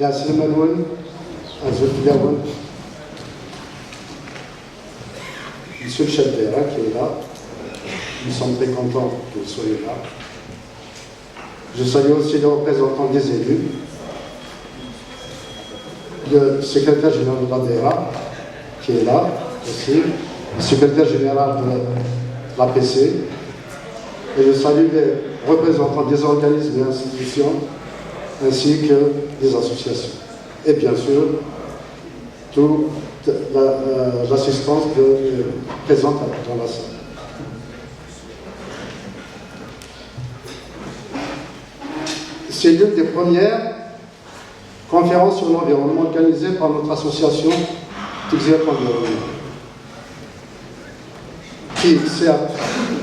Yassine Maloun, Azul Fidaoun, Monsieur le chef d'État qui est là. Nous sommes très contents que vous soyez là. Je salue aussi les représentants des élus, le secrétaire général de l'ADERA qui est là aussi, le secrétaire général de l'APC, et je salue les représentants des organismes et institutions ainsi que des associations. Et bien sûr, toute l'assistance présente dans la salle. C'est l'une des premières conférences sur l'environnement organisées par notre association Tigzirt Environnement, qui certes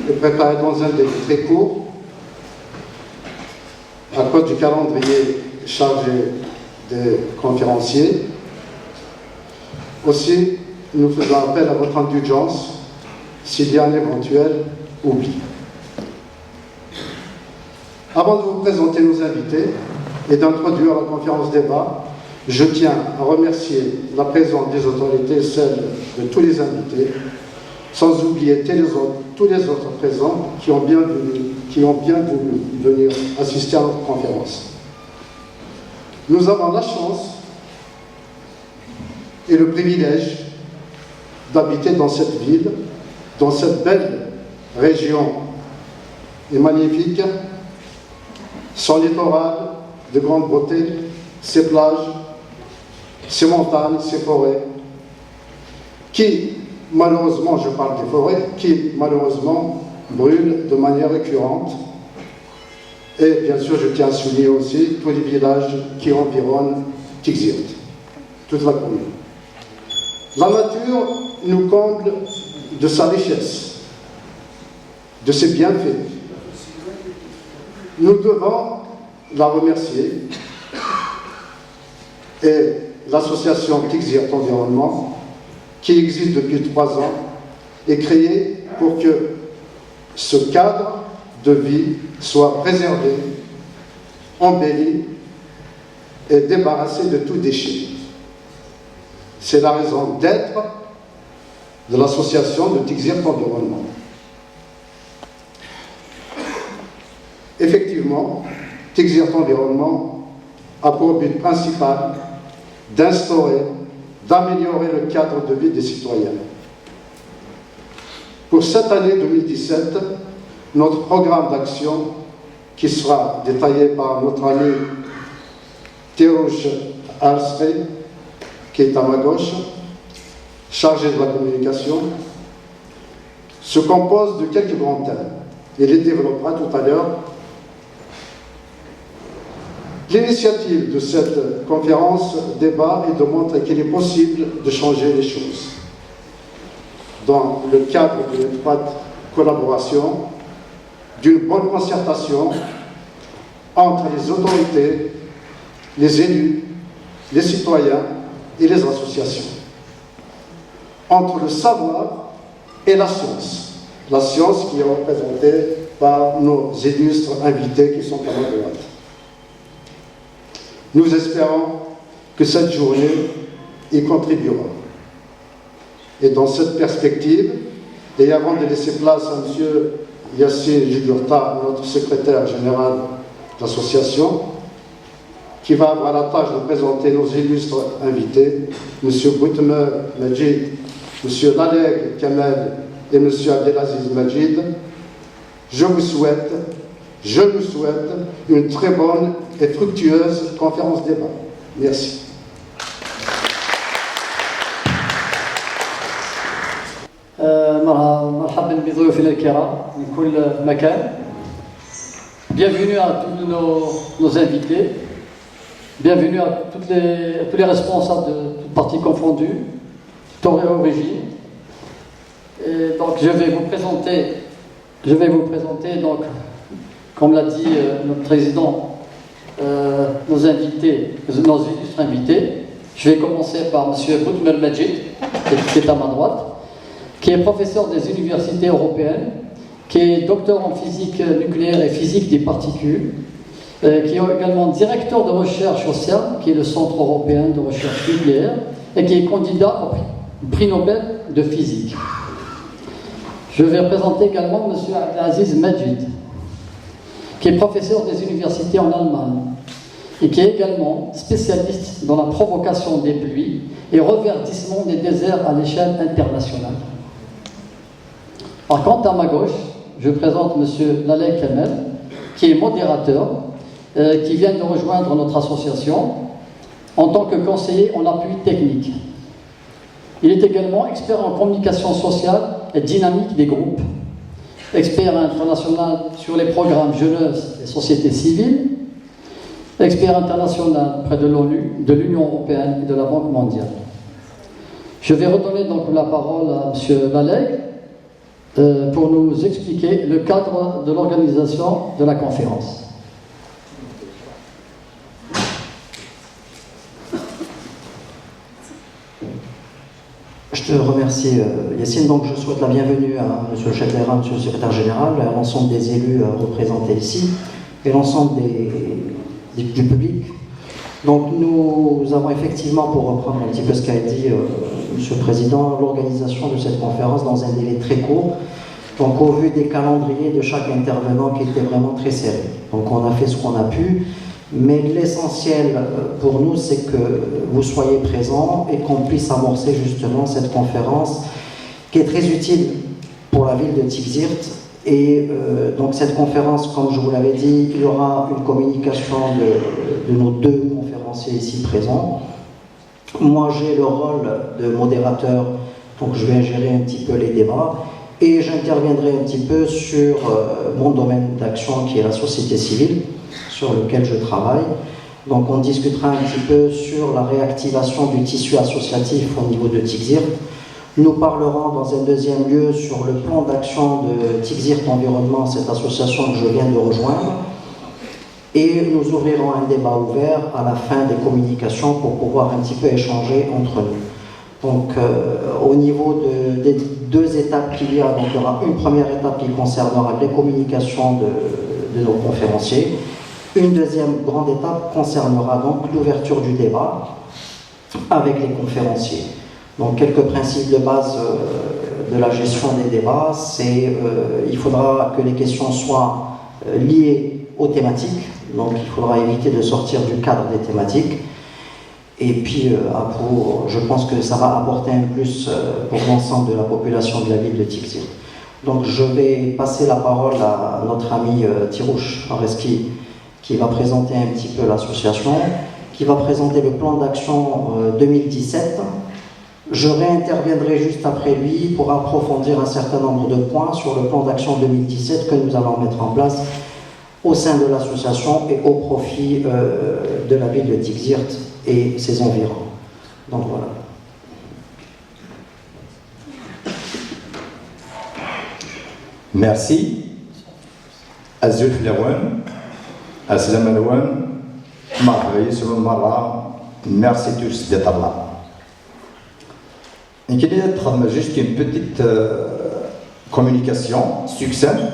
est préparée dans un délai très court, à cause du calendrier chargé des conférenciers. Aussi, nous faisons appel à votre indulgence s'il y a un éventuel oubli. Avant de vous présenter nos invités et d'introduire la conférence débat, je tiens à remercier la présence des autorités et celle de tous les invités, sans oublier tous les autres présents qui ont bien voulu venir assister à notre conférence. Nous avons la chance et le privilège d'habiter dans cette ville, dans cette belle région et magnifique, son littoral de grande beauté, ses plages, ses montagnes, ses forêts, qui, malheureusement, je parle des forêts, qui, malheureusement, brûlent de manière récurrente. Et bien sûr, je tiens à souligner aussi tous les villages qui environnent Tigzirt, toute la commune. La nature nous comble de sa richesse, de ses bienfaits. Nous devons la remercier et l'association Tigzirt Environnement, qui existe depuis 3 ans, est créée pour que ce cadre de vie soit préservé, embelli et débarrassé de tout déchet. C'est la raison d'être de l'association de Tigzirt Environnement. Effectivement, Tigzirt Environnement a pour but principal d'instaurer, d'améliorer le cadre de vie des citoyens. Pour cette année 2017, notre programme d'action, qui sera détaillé par notre ami Théouche Arsré, qui est à ma gauche, chargé de la communication, se compose de quelques grands thèmes. Il les développera tout à l'heure. L'initiative de cette conférence débat est de montrer qu'il est possible de changer les choses dans le cadre d'une étroite collaboration, d'une bonne concertation entre les autorités, les élus, les citoyens et les associations, entre le savoir et la science qui est représentée par nos illustres invités qui sont à ma droite. Nous espérons que cette journée y contribuera. Et dans cette perspective, et avant de laisser place à M. Yassine Jugurta, notre secrétaire général de l'association, qui va avoir la tâche de présenter nos illustres invités, M. Boutmer Majid, M. Lalek Kamel et M. Abdelaziz Majid. Je nous souhaite une très bonne et fructueuse conférence débat. Merci. مرحبا بضيوفنا الكرام من كل مكان. Bienvenue à tous nos invités. Bienvenue à tous les responsables de toutes parties confondues, toute origine. Et donc je vais vous présenter donc, comme l'a dit notre président, nos illustres invités. Je vais commencer par M. Boutmer Majid, qui est à ma droite, qui est professeur des universités européennes, qui est docteur en physique nucléaire et physique des particules, qui est également directeur de recherche au CERN, qui est le Centre européen de recherche nucléaire, et qui est candidat au prix Nobel de physique. Je vais présenter également M. Abdelaziz Majid, qui est professeur des universités en Allemagne, et qui est également spécialiste dans la provocation des pluies et reverdissement des déserts à l'échelle internationale. Alors, quant à ma gauche, je présente M. Lalek Kamel, qui est modérateur, qui vient de rejoindre notre association en tant que conseiller en appui technique. Il est également expert en communication sociale et dynamique des groupes, expert international sur les programmes jeunesse et société civile, expert international près de l'ONU, de l'Union européenne et de la Banque mondiale. Je vais redonner donc la parole à M. Lalek pour nous expliquer le cadre de l'organisation de la conférence. Je te remercie Yassine. Donc je souhaite la bienvenue à M. le chef d'État, M. le secrétaire général, à l'ensemble des élus représentés ici et l'ensemble du public. Donc nous avons effectivement, pour reprendre un petit peu ce qu'a dit M. le Président, l'organisation de cette conférence dans un délai très court. Donc au vu des calendriers de chaque intervenant qui était vraiment très serré. Donc on a fait ce qu'on a pu. Mais l'essentiel pour nous, c'est que vous soyez présents et qu'on puisse amorcer justement cette conférence qui est très utile pour la ville de Tixirt. Et donc cette conférence, comme je vous l'avais dit, il y aura une communication de nos deux conférenciers ici présents. Moi, j'ai le rôle de modérateur, donc je vais gérer un petit peu les débats. Et j'interviendrai un petit peu sur mon domaine d'action qui est la société civile, sur lequel je travaille. Donc on discutera un petit peu sur la réactivation du tissu associatif au niveau de Tixirt. Nous parlerons dans un deuxième lieu sur le plan d'action de Tixirt Environnement, cette association que je viens de rejoindre. Et nous ouvrirons un débat ouvert à la fin des communications pour pouvoir un petit peu échanger entre nous. Donc au niveau des deux étapes qu'il y a, donc il y aura une première étape qui concernera les communications de nos conférenciers. Une deuxième grande étape concernera donc l'ouverture du débat avec les conférenciers. Donc quelques principes de base de la gestion des débats, c'est il faudra que les questions soient liées aux thématiques, donc il faudra éviter de sortir du cadre des thématiques. Et puis je pense que ça va apporter un plus pour l'ensemble de la population de la ville de Tixirt. Donc je vais passer la parole à notre ami Tirouche Areski, qui va présenter un petit peu l'association, qui va présenter le plan d'action 2017. Je réinterviendrai juste après lui pour approfondir un certain nombre de points sur le plan d'action 2017 que nous allons mettre en place au sein de l'association et au profit de la ville de Tixirt et ses environs. Donc voilà. Merci. Azul Flawan, Aslam Alwan, Marhaba Yusuf Marra, merci tous d'être là. Il y a juste une petite communication succincte,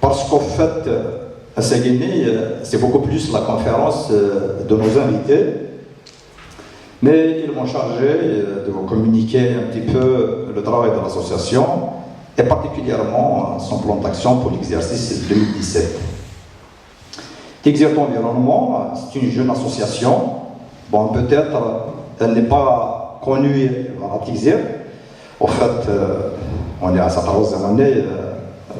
parce qu'en fait, à Saguenay, c'est beaucoup plus la conférence de nos invités, mais ils m'ont chargé de vous communiquer un petit peu le travail de l'association et particulièrement son plan d'action pour l'exercice 2017. Tigzirt Environnement, c'est une jeune association. Bon, peut-être elle n'est pas connue à Tigzirt. En fait, on est à sa troisième année.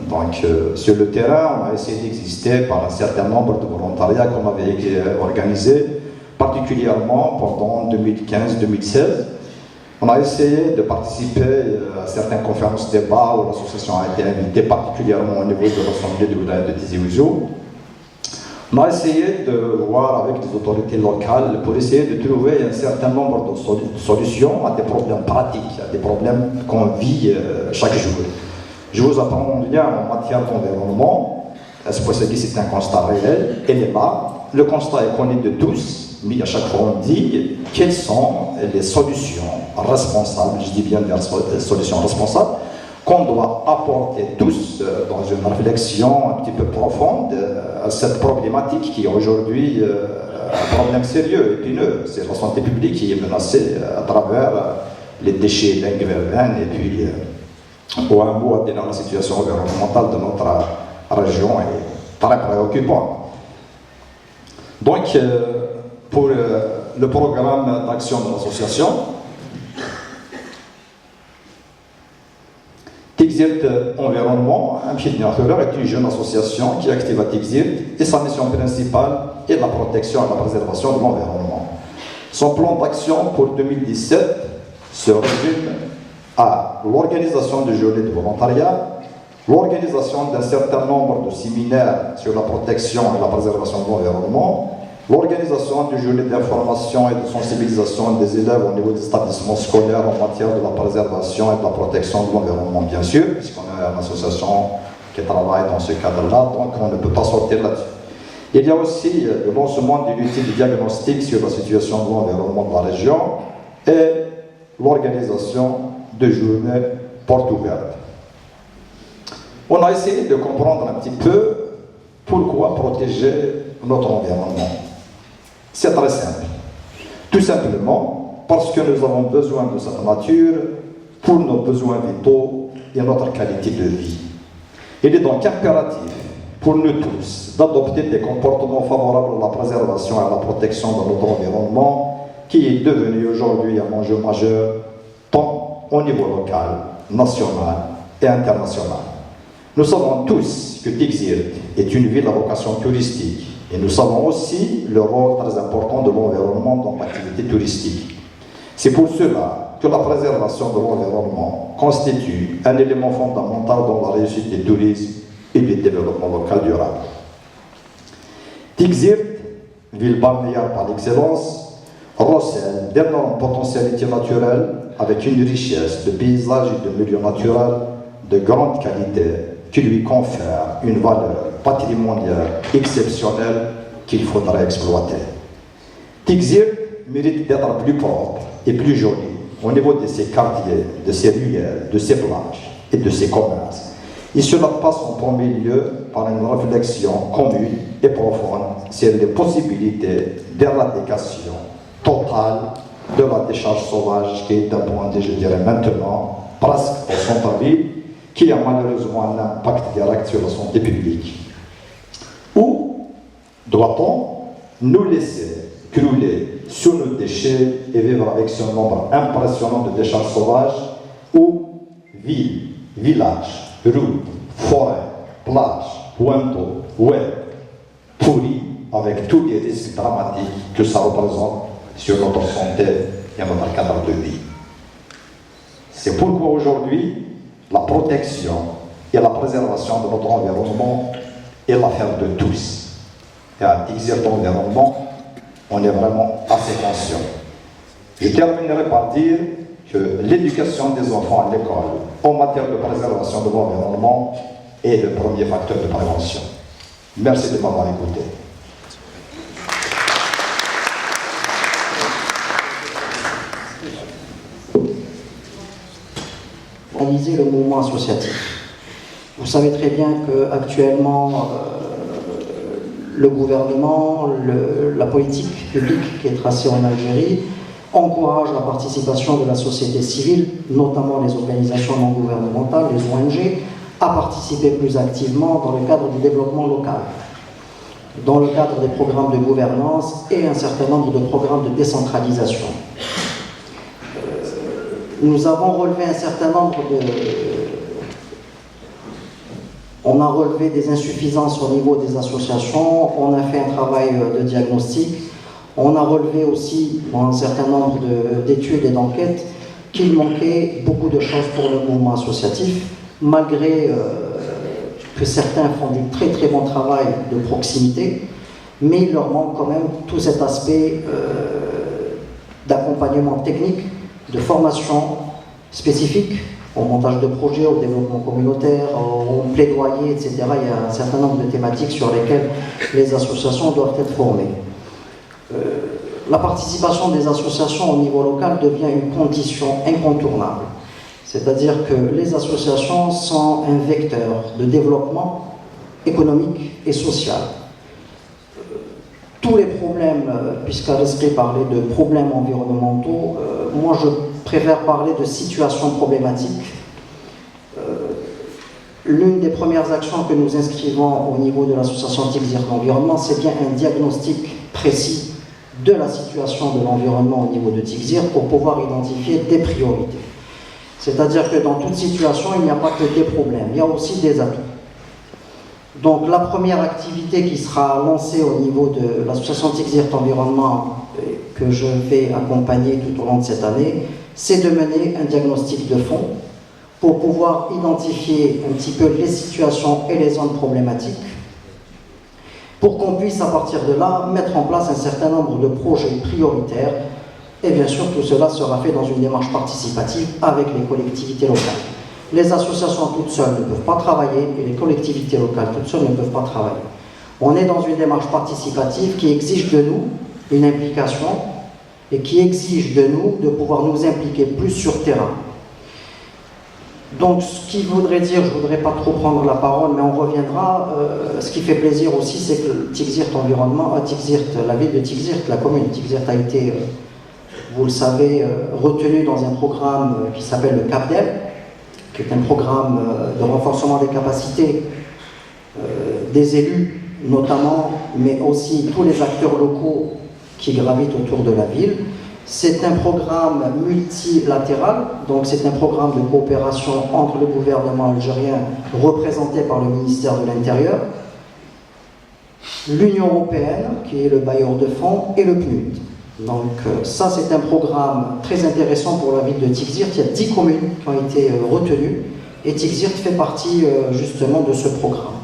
Donc, sur le terrain, on a essayé d'exister par un certain nombre de volontariats qu'on avait organisés, particulièrement pendant 2015-2016. On a essayé de participer à certaines conférences débats où l'association a été invitée, particulièrement au niveau de l'Assemblée de Wilaya de Tizi Ouzou. On a essayé de voir avec les autorités locales pour essayer de trouver un certain nombre de solutions à des problèmes pratiques, à des problèmes qu'on vit chaque jour. Je vous apprends bien en matière d'environnement. C'est un constat réel, elle est là. Le constat est connu de tous, mais à chaque fois on dit quelles sont les solutions responsables, je dis bien des solutions responsables, qu'on doit apporter tous dans une réflexion un petit peu profonde à cette problématique qui est aujourd'hui un problème sérieux, épineux. C'est la santé publique qui est menacée à travers les déchets d'Enguerven et puis au un mot à dire la situation environnementale de notre région est très préoccupante. Donc, pour le programme d'action de l'association, Tigzirt Environnement, un pied de est une jeune association qui est active à Tigzirt et sa mission principale est la protection et la préservation de l'environnement. Son plan d'action pour 2017 se résume à l'organisation de journées de volontariat, l'organisation d'un certain nombre de séminaires sur la protection et la préservation de l'environnement, l'organisation de journées d'information et de sensibilisation des élèves au niveau des établissements scolaires en matière de la préservation et de la protection de l'environnement, bien sûr, puisqu'on est une association qui travaille dans ce cadre-là, donc on ne peut pas sortir là-dessus. Il y a aussi le lancement d'une outil de diagnostic sur la situation de l'environnement de la région et l'organisation de journées portes ouvertes. On a essayé de comprendre un petit peu pourquoi protéger notre environnement. C'est très simple. Tout simplement parce que nous avons besoin de cette nature pour nos besoins vitaux et notre qualité de vie. Il est donc impératif pour nous tous d'adopter des comportements favorables à la préservation et à la protection de notre environnement qui est devenu aujourd'hui un enjeu majeur tant au niveau local, national et international. Nous savons tous que Tigzirt est une ville à vocation touristique et nous savons aussi le rôle très important de l'environnement dans l'activité touristique. C'est pour cela que la préservation de l'environnement constitue un élément fondamental dans la réussite du tourisme et du développement local durable. Tigzirt, ville balnéaire par excellence, recèle d'énormes potentialités naturelles avec une richesse de paysages et de milieux naturels de grande qualité qui lui confère une valeur patrimoniale exceptionnelle qu'il faudra exploiter. Tigzirt mérite d'être plus propre et plus joli au niveau de ses quartiers, de ses ruelles, de ses plages et de ses commerces. Et cela passe en premier lieu par une réflexion commune et profonde sur les possibilités d'éradication totale de la décharge sauvage qui est appointée, je dirais maintenant, presque au centre-ville, qui a malheureusement un impact direct sur la santé publique. Ou doit-on nous laisser crouler sur nos déchets et vivre avec ce nombre impressionnant de décharges sauvages où villes, villages, routes, forêts, plages, pointeaux, web, pourris avec tous les risques dramatiques que ça représente sur notre santé et notre cadre de vie. C'est pourquoi aujourd'hui, la protection et la préservation de notre environnement est l'affaire de tous. Et à Tigzirt Environnement, on est vraiment assez conscient. Je terminerai par dire que l'éducation des enfants à l'école en matière de préservation de l'environnement est le premier facteur de prévention. Merci de m'avoir écouté. Analyser le mouvement associatif. Vous savez très bien qu'actuellement, le gouvernement, la politique publique qui est tracée en Algérie encourage la participation de la société civile, notamment les organisations non gouvernementales, les ONG, à participer plus activement dans le cadre du développement local, dans le cadre des programmes de gouvernance et un certain nombre de programmes de décentralisation. Nous avons relevé un certain nombre On a relevé des insuffisances au niveau des associations, on a fait un travail de diagnostic, on a relevé aussi dans un certain nombre d'études et d'enquêtes qu'il manquait beaucoup de choses pour le mouvement associatif, malgré que certains font du très très bon travail de proximité, mais il leur manque quand même tout cet aspect d'accompagnement technique, de formation spécifique, au montage de projets, au développement communautaire, au plaidoyer, etc. Il y a un certain nombre de thématiques sur lesquelles les associations doivent être formées. La participation des associations au niveau local devient une condition incontournable. C'est-à-dire que les associations sont un vecteur de développement économique et social. Tous les problèmes, puisqu'Arespé parlait de problèmes environnementaux, moi je préfère parler de situations problématiques. L'une des premières actions que nous inscrivons au niveau de l'association Tigzir d'environnement, c'est bien un diagnostic précis de la situation de l'environnement au niveau de Tigzir pour pouvoir identifier des priorités. C'est-à-dire que dans toute situation, il n'y a pas que des problèmes, il y a aussi des atouts. Donc la première activité qui sera lancée au niveau de l'association Tigzir d'environnement que je vais accompagner tout au long de cette année, c'est de mener un diagnostic de fond pour pouvoir identifier un petit peu les situations et les zones problématiques, pour qu'on puisse à partir de là mettre en place un certain nombre de projets prioritaires, et bien sûr tout cela sera fait dans une démarche participative avec les collectivités locales. Les associations toutes seules ne peuvent pas travailler et les collectivités locales toutes seules ne peuvent pas travailler. On est dans une démarche participative qui exige de nous une implication et qui exige de nous de pouvoir nous impliquer plus sur terrain. Donc ce qui voudrait dire, je ne voudrais pas trop prendre la parole, mais on reviendra, ce qui fait plaisir aussi, c'est que Tigzirt environnement, la ville de Tigzirt, la commune de Tigzirt a été, vous le savez, retenue dans un programme qui s'appelle le CAPDEM, qui est un programme de renforcement des capacités des élus, notamment, mais aussi tous les acteurs locaux qui gravitent autour de la ville. C'est un programme multilatéral, donc c'est un programme de coopération entre le gouvernement algérien représenté par le ministère de l'Intérieur, l'Union européenne, qui est le bailleur de fonds, et le PNUD. Donc ça, c'est un programme très intéressant pour la ville de Tigzirt. Il y a 10 communes qui ont été retenues, et Tigzirt fait partie justement de ce programme.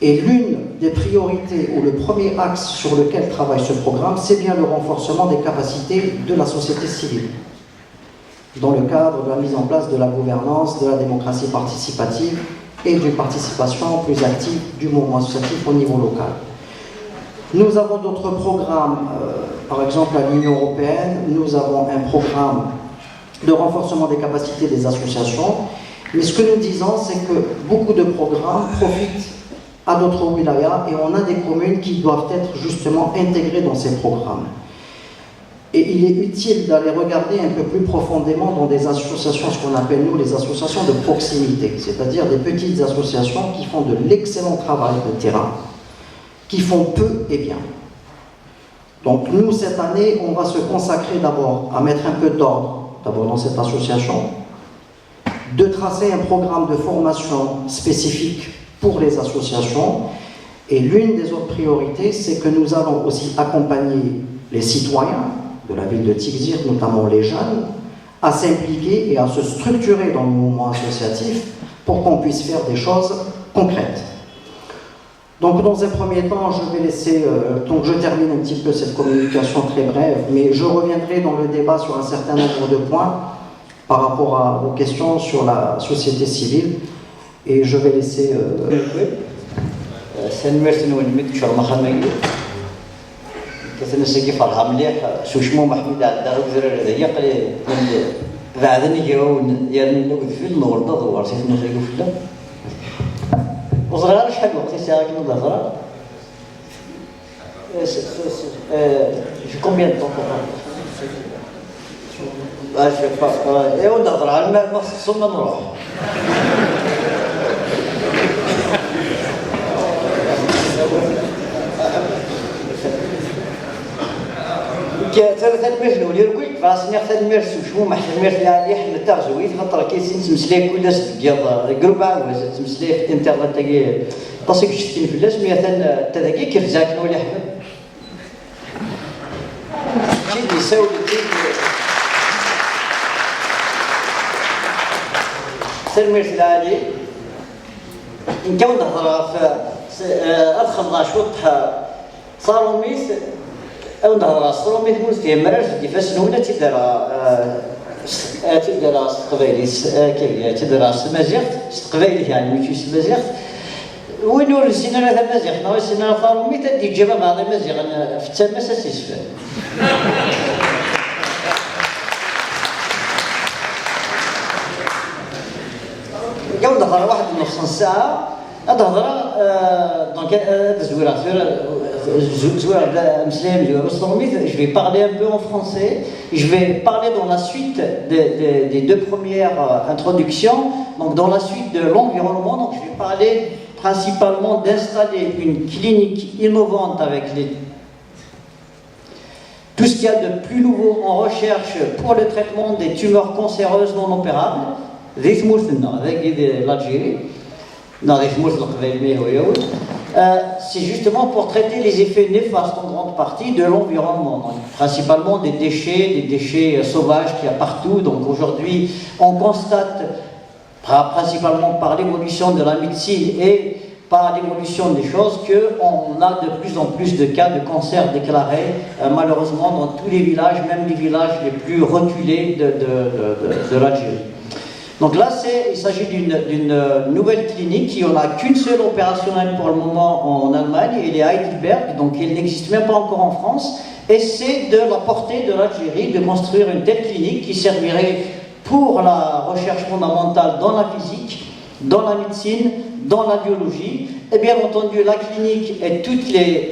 Et l'une des priorités, ou le premier axe sur lequel travaille ce programme, c'est bien le renforcement des capacités de la société civile, dans le cadre de la mise en place de la gouvernance, de la démocratie participative et d'une participation plus active du mouvement associatif au niveau local. Nous avons d'autres programmes, par exemple à l'Union européenne, nous avons un programme de renforcement des capacités des associations, mais ce que nous disons, c'est que beaucoup de programmes profitent à d'autres wilayas et on a des communes qui doivent être justement intégrées dans ces programmes. Et il est utile d'aller regarder un peu plus profondément dans des associations, ce qu'on appelle nous les associations de proximité, c'est-à-dire des petites associations qui font de l'excellent travail de terrain, qui font peu et bien. Donc nous, cette année, on va se consacrer d'abord à mettre un peu d'ordre, d'abord dans cette association, de tracer un programme de formation spécifique pour les associations, et l'une des autres priorités, c'est que nous allons aussi accompagner les citoyens de la ville de Tigzirt, notamment les jeunes, à s'impliquer et à se structurer dans le mouvement associatif pour qu'on puisse faire des choses concrètes. Donc dans un premier temps, je vais laisser, donc je termine un petit peu cette communication très brève, mais je reviendrai dans le débat sur un certain nombre de points par rapport aux questions sur la société civile. Et je vais laisser... سنمرتن ونمك شرم خميل كثنسقي فرها مليح سوشمو محمود على الدار وزرر هذا قلي بعدني جاون يعني نقول في النور تدور سيد نسقي في الله وصغار شحال وقت ساعه كنا صغار في combien de temps ايوا نهضر على الماء ما خصو ما نروح ثلاثة المثل يقول فراسني ثلاثة المرس وشو محل المرس اللي احنا تاغزوي خاطر كيسين تمسلاي كل ناس ديال قرب عاوز تمسلاي في الانترنت تاعي طاسيك شتين في اللاس مثلا تذاكي كيف زاكن ولا حبب كي يساوي المرس العالي إن كون نهضر في أدخل ناشوطها صاروا ميث أو نهضر صاروا ميث مولتي مرر في كيفاش نونا تدرا قبيلي كيف تدرا سمازيغت قبيلي يعني ماشي سمازيغت وين ورسينا هذا مازيغ ناوي سينا صاروا ميث دي جبا مع هذا مازيغ في التماس سيسفل قبل نهضر واحد نص ساعة هذا هضرة دونك هذا زويرة مسلم زويرة أسلامية. Je vais parler un peu en français. Je vais parler dans la suite des deux premières introductions. Donc dans la suite de l'environnement, donc je vais parler principalement d'installer une clinique innovante avec tout ce qu'il y a de plus nouveau en recherche pour le traitement des tumeurs cancéreuses non opérables. l'Algérie. C'est justement pour traiter les effets néfastes en grande partie de l'environnement, principalement des déchets sauvages qu'il y a partout. Donc aujourd'hui, on constate, principalement par l'évolution de la médecine et par l'évolution des choses, qu'on a de plus en plus de cas de cancer déclarés, malheureusement dans tous les villages, même les villages les plus reculés de l'Algérie. Donc là, il s'agit d'une nouvelle clinique qui n'en a qu'une seule opérationnelle pour le moment en Allemagne, elle est à Heidelberg, donc elle n'existe même pas encore en France, et c'est de la portée de l'Algérie de construire une telle clinique qui servirait pour la recherche fondamentale dans la physique, dans la médecine, dans la biologie, et bien entendu la clinique et toutes les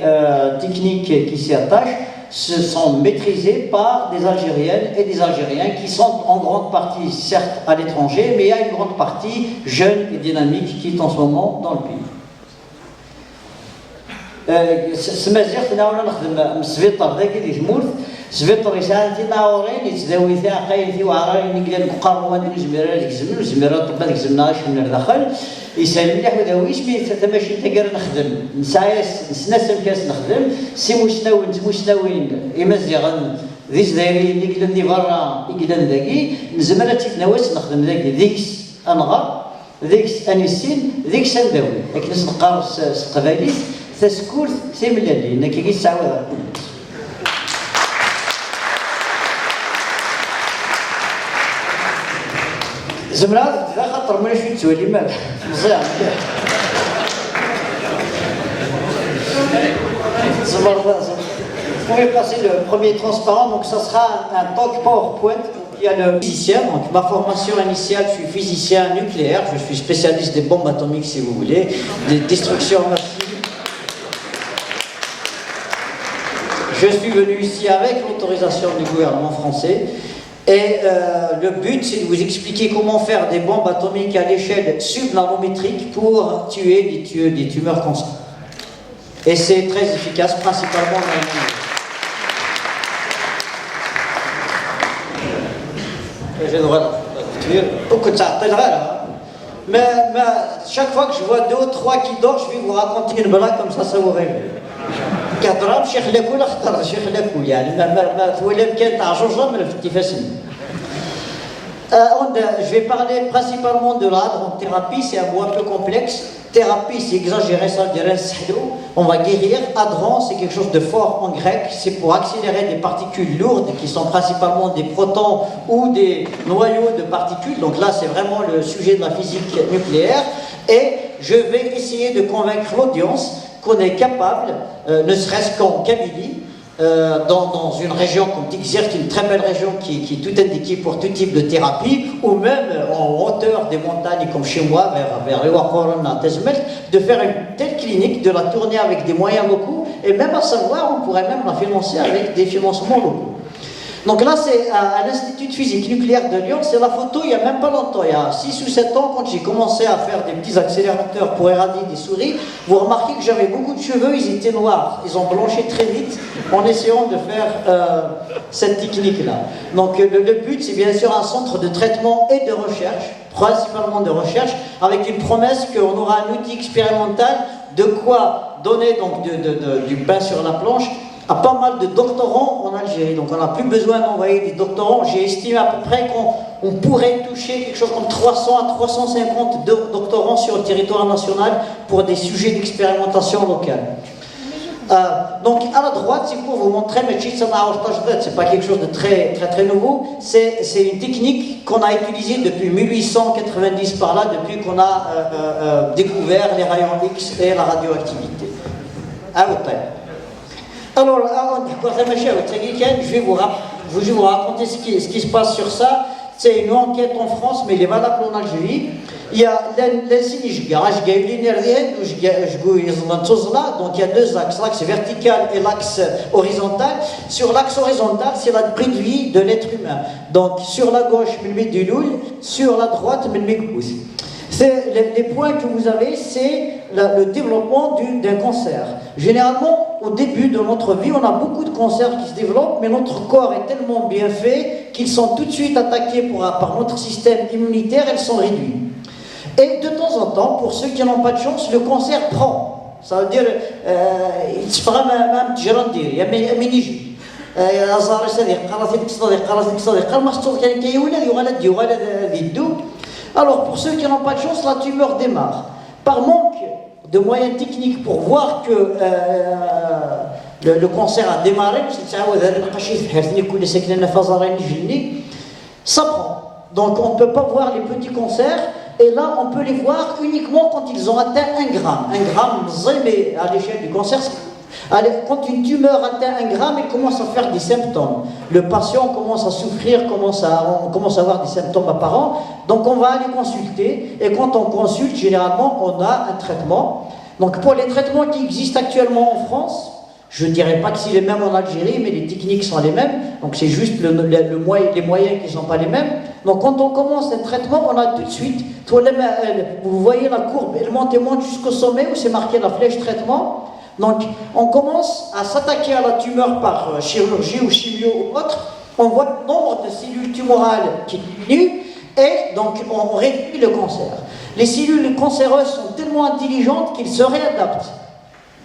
techniques qui s'y attachent se sont maîtrisées par des Algériennes et des Algériens qui sont en grande partie certes à l'étranger, mais il y a une grande partie jeune et dynamique qui est en ce moment dans le pays. سمازيغ تناولنا نخدم السبيطار ذاك اللي تموت السبيطار يساعدني ناورين يتداوي ثا قايل وعراني نقدر نقرر وين الزميره اللي كزمن الزميره طبا ديك زمنا شي من الداخل يسال مليح وداويش مي تماشي تقدر نخدم نسناسم كاس نخدم سي مشناوين يمزيغن ذي زدايري اللي قلنا برا يقلن ذاكي نزمر تيتناوس نخدم ذاكي ذيكس انغار ذيكس انيسين ذيكس نداوي لكن نقارو القبايليس تسكورت سيملالي انك كي تسعود زمرات ذا خاطر ماشي شويه تولي مالح مزيان Vous pouvez passer le premier transparent, donc ça sera un talk PowerPoint. Il y a le physicien, donc ma formation initiale, je suis physicien nucléaire, je suis spécialiste des bombes atomiques si vous voulez, des destructions massives. Je suis venu ici avec l'autorisation du gouvernement français et le but c'est de vous expliquer comment faire des bombes atomiques à l'échelle subnanométrique pour tuer des tumeurs cancéreuses. Et c'est très efficace principalement dans le monde. J'ai le droit de dire, beaucoup de ça, mais chaque fois que je vois 2 ou 3 qui dorment, je vais vous raconter une blague comme ça vous réveille. كضرب شي خلاك ولا خطر شي خلاك يعني ما ولا كان تاع جوج من كيفاش Je vais parler principalement de la thérapie, c'est un mot un peu complexe. Thérapie, c'est exagéré, ça dirait on va guérir. Hadron, c'est quelque chose de fort en grec, c'est pour accélérer des particules lourdes qui sont principalement des protons ou des noyaux de particules. Donc là, c'est vraiment le sujet de la physique nucléaire. Et je vais essayer de convaincre l'audience qu'on est capable, ne serait-ce qu'en Kabylie, dans une région comme Tikzir, qui est une très belle région qui est tout indiquée pour tout type de thérapie, ou même en hauteur des montagnes comme chez moi, vers le Wakorona, de faire une telle clinique, de la tourner avec des moyens locaux, et même à savoir, on pourrait même la financer avec des financements locaux. Donc là, c'est à l'Institut de physique nucléaire de Lyon. C'est la photo il n'y a même pas longtemps, il y a 6 ou 7 ans, quand j'ai commencé à faire des petits accélérateurs pour éradier des souris. Vous remarquez que j'avais beaucoup de cheveux, ils étaient noirs. Ils ont blanchi très vite en essayant de faire cette technique-là. Donc le but, c'est bien sûr un centre de traitement et de recherche, principalement de recherche, avec une promesse qu'on aura un outil expérimental de quoi donner donc du pain sur la planche à pas mal de doctorants en Algérie. Donc on n'a plus besoin d'envoyer des doctorants. J'ai estimé à peu près qu'on pourrait toucher quelque chose comme 300 à 350 doctorants sur le territoire national pour des sujets d'expérimentation locale. Donc à la droite, c'est pour vous montrer, mais c'est pas quelque chose de très nouveau. C'est une technique qu'on a utilisée depuis 1890 par là, depuis qu'on a découvert les rayons X et la radioactivité. Alors, je vais vous raconter ce qui se passe sur ça. C'est une enquête en France, mais il est valable en Algérie. Il y a donc il y a 2 axes, l'axe vertical et l'axe horizontal. Sur l'axe horizontal, c'est la durée de vie de l'être humain. Donc sur la gauche, sur la droite, les points que vous avez, c'est le développement d'un cancer. Généralement, au début de notre vie, on a beaucoup de cancers qui se développent, mais notre corps est tellement bien fait qu'ils sont tout de suite attaqués par notre système immunitaire, elles sont réduites. Et de temps en temps, pour ceux qui n'ont pas de chance, le cancer prend. Ça veut dire, il se fera même gérandir, il y a un mini-jus. Alors, pour ceux qui n'ont pas de chance, la tumeur démarre. Par manque de moyens techniques pour voir que le cancer a démarré, ça prend. Donc, on ne peut pas voir les petits cancers, et là, on peut les voir uniquement quand ils ont atteint 1 gramme. 1 gramme, mais à l'échelle du cancer, quand une tumeur atteint 1 gramme, elle commence à faire des symptômes. Le patient commence à souffrir, on commence à avoir des symptômes apparents. Donc on va aller consulter. Et quand on consulte, généralement, on a un traitement. Donc pour les traitements qui existent actuellement en France, je ne dirais pas que c'est les mêmes en Algérie, mais les techniques sont les mêmes. Donc c'est juste les moyens qui ne sont pas les mêmes. Donc quand on commence un traitement, on a tout de suite, vous voyez la courbe, elle monte jusqu'au sommet où c'est marqué la flèche traitement. Donc, on commence à s'attaquer à la tumeur par chirurgie ou chimio ou autre. On voit le nombre de cellules tumorales qui diminue et donc on réduit le cancer. Les cellules cancéreuses sont tellement intelligentes qu'elles se réadaptent.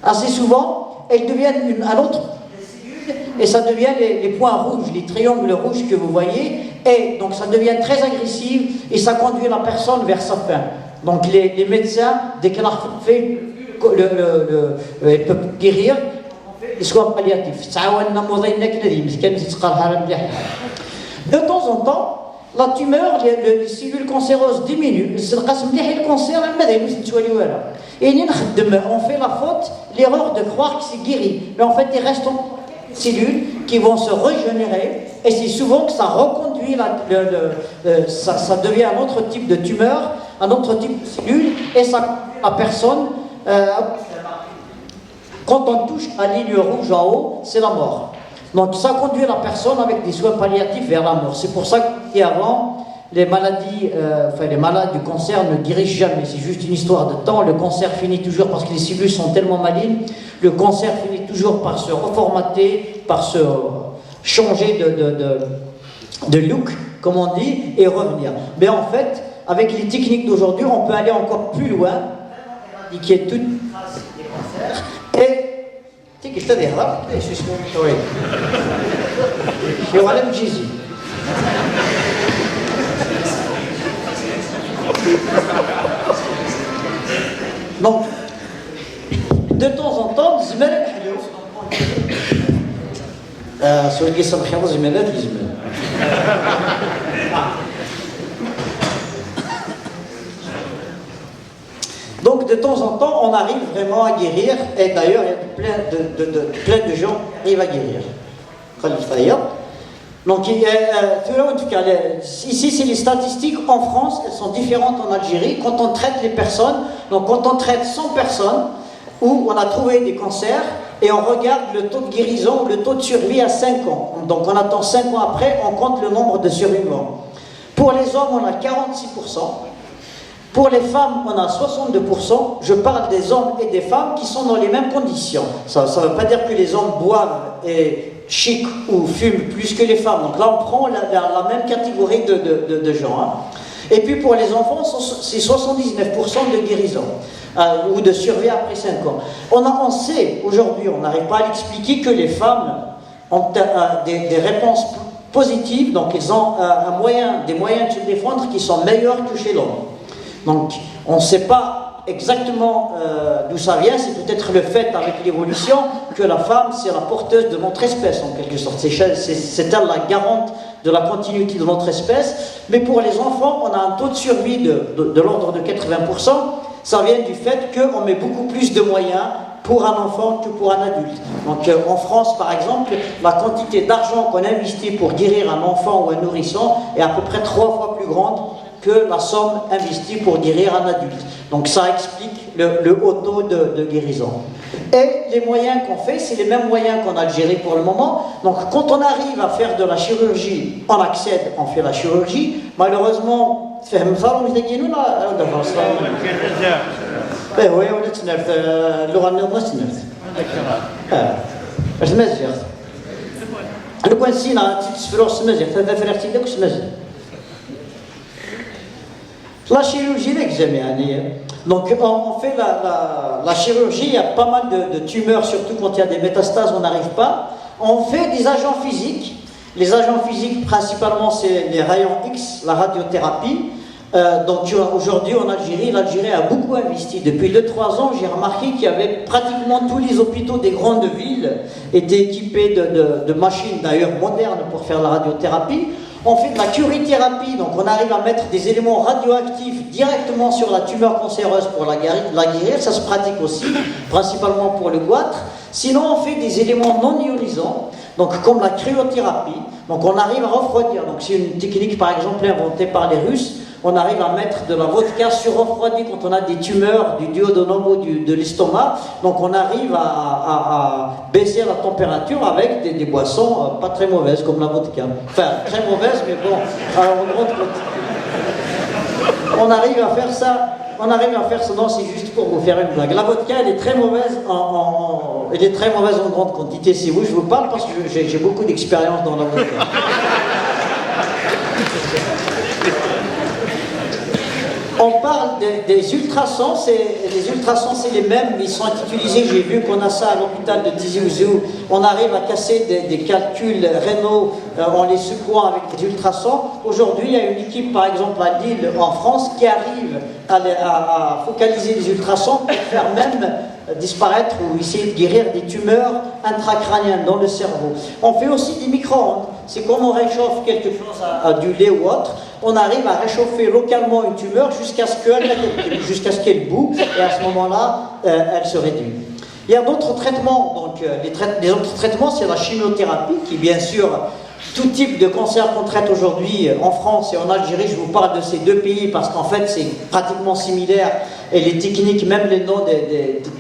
Assez souvent, elles deviennent un autre cellule et ça devient les points rouges, les triangles rouges que vous voyez. Et donc, ça devient très agressif et ça conduit la personne vers sa fin. Donc, les médecins, dès qu'elle a fait ils peuvent guérir les soins palliatifs. De temps en temps, la tumeur, les cellules cancéreuses diminuent. Le cancer, et on fait la faute, l'erreur de croire que c'est guéri. Mais en fait, il reste des cellules qui vont se régénérer et c'est souvent que ça reconduit, ça devient un autre type de tumeur, un autre type de cellule et ça, la personne. Quand on touche la ligne rouge en haut, c'est la mort. Donc ça conduit la personne avec des soins palliatifs vers la mort. C'est pour ça qu'avant, les malades du cancer ne guérissent jamais. C'est juste une histoire de temps. Le cancer finit toujours, parce que les cellules sont tellement malignes, le cancer finit toujours par se reformater, par se changer de look, comme on dit, et revenir. Mais en fait, avec les techniques d'aujourd'hui, on peut aller encore plus loin, qui est toute des cancers. Et donc, de temps en temps, donc de temps en temps, on arrive vraiment à guérir, et d'ailleurs, il y a plein de gens qui arrivent à guérir. Donc, en tout cas, ici, c'est les statistiques en France, elles sont différentes en Algérie. Quand on traite les personnes, donc quand on traite 100 personnes, où on a trouvé des cancers, et on regarde le taux de guérison, le taux de survie à 5 ans. Donc on attend 5 ans après, on compte le nombre de survivants. Pour les hommes, on a 46%. Pour les femmes, on a 62%. Je parle des hommes et des femmes qui sont dans les mêmes conditions. Ça ne veut pas dire que les hommes boivent et chic ou fument plus que les femmes. Donc là, on prend la même catégorie de gens. Hein. Et puis pour les enfants, c'est 79% de guérison ou de survie après 5 ans. On sait aujourd'hui, on n'arrive pas à l'expliquer, que les femmes ont des réponses positives, donc ils ont des moyens de se défendre qui sont meilleurs que chez l'homme. Donc on ne sait pas exactement d'où ça vient, c'est peut-être le fait avec l'évolution que la femme c'est la porteuse de notre espèce en quelque sorte, c'est elle la garante de la continuité de notre espèce, mais pour les enfants on a un taux de survie de l'ordre de 80%, ça vient du fait qu'on met beaucoup plus de moyens pour un enfant que pour un adulte. Donc en France par exemple, la quantité d'argent qu'on investit pour guérir un enfant ou un nourrisson est à peu près 3 fois plus grande que la somme investie pour guérir un adulte. Donc ça explique le haut taux de guérison. Et les moyens qu'on fait, c'est les mêmes moyens qu'en Algérie pour le moment. Donc quand on arrive à faire de la chirurgie, on accède, on fait la chirurgie. Malheureusement, la chirurgie, donc on fait la chirurgie, il y a pas mal de tumeurs, surtout quand il y a des métastases, on n'arrive pas. On fait des agents physiques. Les agents physiques, principalement, c'est les rayons X, la radiothérapie. Donc aujourd'hui en Algérie, l'Algérie a beaucoup investi. Depuis 2-3 ans, j'ai remarqué qu'il y avait pratiquement tous les hôpitaux des grandes villes étaient équipés de machines d'ailleurs modernes pour faire la radiothérapie. On fait de la curithérapie, donc on arrive à mettre des éléments radioactifs directement sur la tumeur cancéreuse pour la guérir. Ça se pratique aussi, principalement pour le goitre. Sinon, on fait des éléments non ionisants, donc comme la cryothérapie. Donc on arrive à refroidir. Donc c'est une technique par exemple inventée par les Russes. On arrive à mettre de la vodka sur refroidi quand on a des tumeurs du duodénum ou de l'estomac. Donc on arrive à baisser la température avec des boissons pas très mauvaises comme la vodka. Enfin, très mauvaises, mais bon, en grande quantité. On arrive à faire ça. Non, c'est juste pour vous faire une blague. La vodka, elle est très mauvaise en grande quantité. Si je vous parle parce que j'ai beaucoup d'expérience dans la vodka. On parle des ultrasons, les ultrasons c'est les mêmes, mais ils sont utilisés, j'ai vu qu'on a ça à l'hôpital de Tizi Ouzou, on arrive à casser des calculs rénaux en les secouant avec des ultrasons. Aujourd'hui, il y a une équipe par exemple à Lille en France qui arrive à focaliser les ultrasons pour faire même disparaître ou essayer de guérir des tumeurs intracrâniennes dans le cerveau. On fait aussi des micro-ondes, c'est comme on réchauffe quelque chose à du lait ou autre, on arrive à réchauffer localement une tumeur jusqu'à ce qu'elle boue, et à ce moment-là, elle se réduit. Il y a d'autres traitements, donc les autres traitements, c'est la chimiothérapie, qui bien sûr, tout type de cancer qu'on traite aujourd'hui en France et en Algérie, je vous parle de ces deux pays parce qu'en fait c'est pratiquement similaire, et les techniques, même les noms,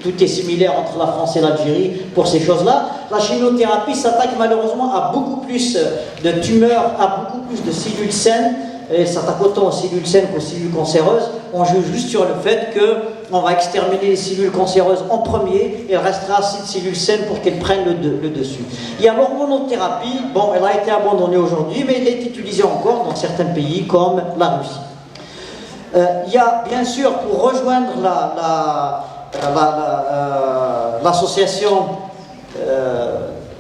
tout est similaire entre la France et l'Algérie pour ces choses-là. La chimiothérapie s'attaque malheureusement à beaucoup plus de tumeurs, à beaucoup plus de cellules saines, et s'attaque autant aux cellules saines qu'aux cellules cancéreuses. On joue juste sur le fait qu'on va exterminer les cellules cancéreuses en premier, et il restera assez de cellules saines pour qu'elles prennent le dessus. Il y a l'hormonothérapie, bon, elle a été abandonnée aujourd'hui, mais elle est utilisée encore dans certains pays comme la Russie. Il y a bien sûr, pour rejoindre l'association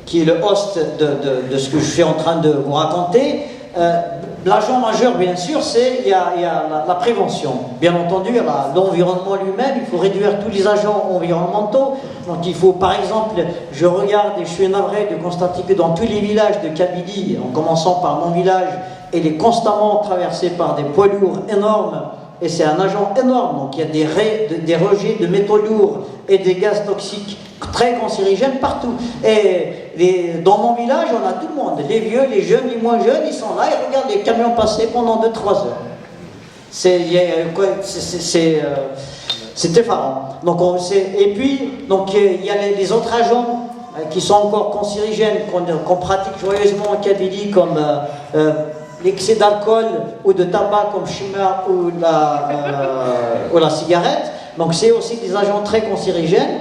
qui est le host de ce que je suis en train de vous raconter, l'agent majeur, bien sûr, il y a la prévention. Bien entendu, l'environnement lui-même, il faut réduire tous les agents environnementaux. Donc il faut, par exemple, je regarde et je suis navré de constater que dans tous les villages de Kabylie, en commençant par mon village, il est constamment traversé par des poids lourds énormes, et c'est un agent énorme. Donc il y a des rejets de métaux lourds et des gaz toxiques très cancérigènes partout. Et dans mon village, on a tout le monde. Les vieux, les jeunes, les moins jeunes, ils sont là, ils regardent les camions passer pendant 2-3 heures. C'est effarant. Donc et puis, donc, il y a les autres agents qui sont encore cancérigènes, qu'on pratique joyeusement en Kabylie, comme l'excès d'alcool ou de tabac, comme Chima ou la cigarette. Donc c'est aussi des agents très cancérigènes.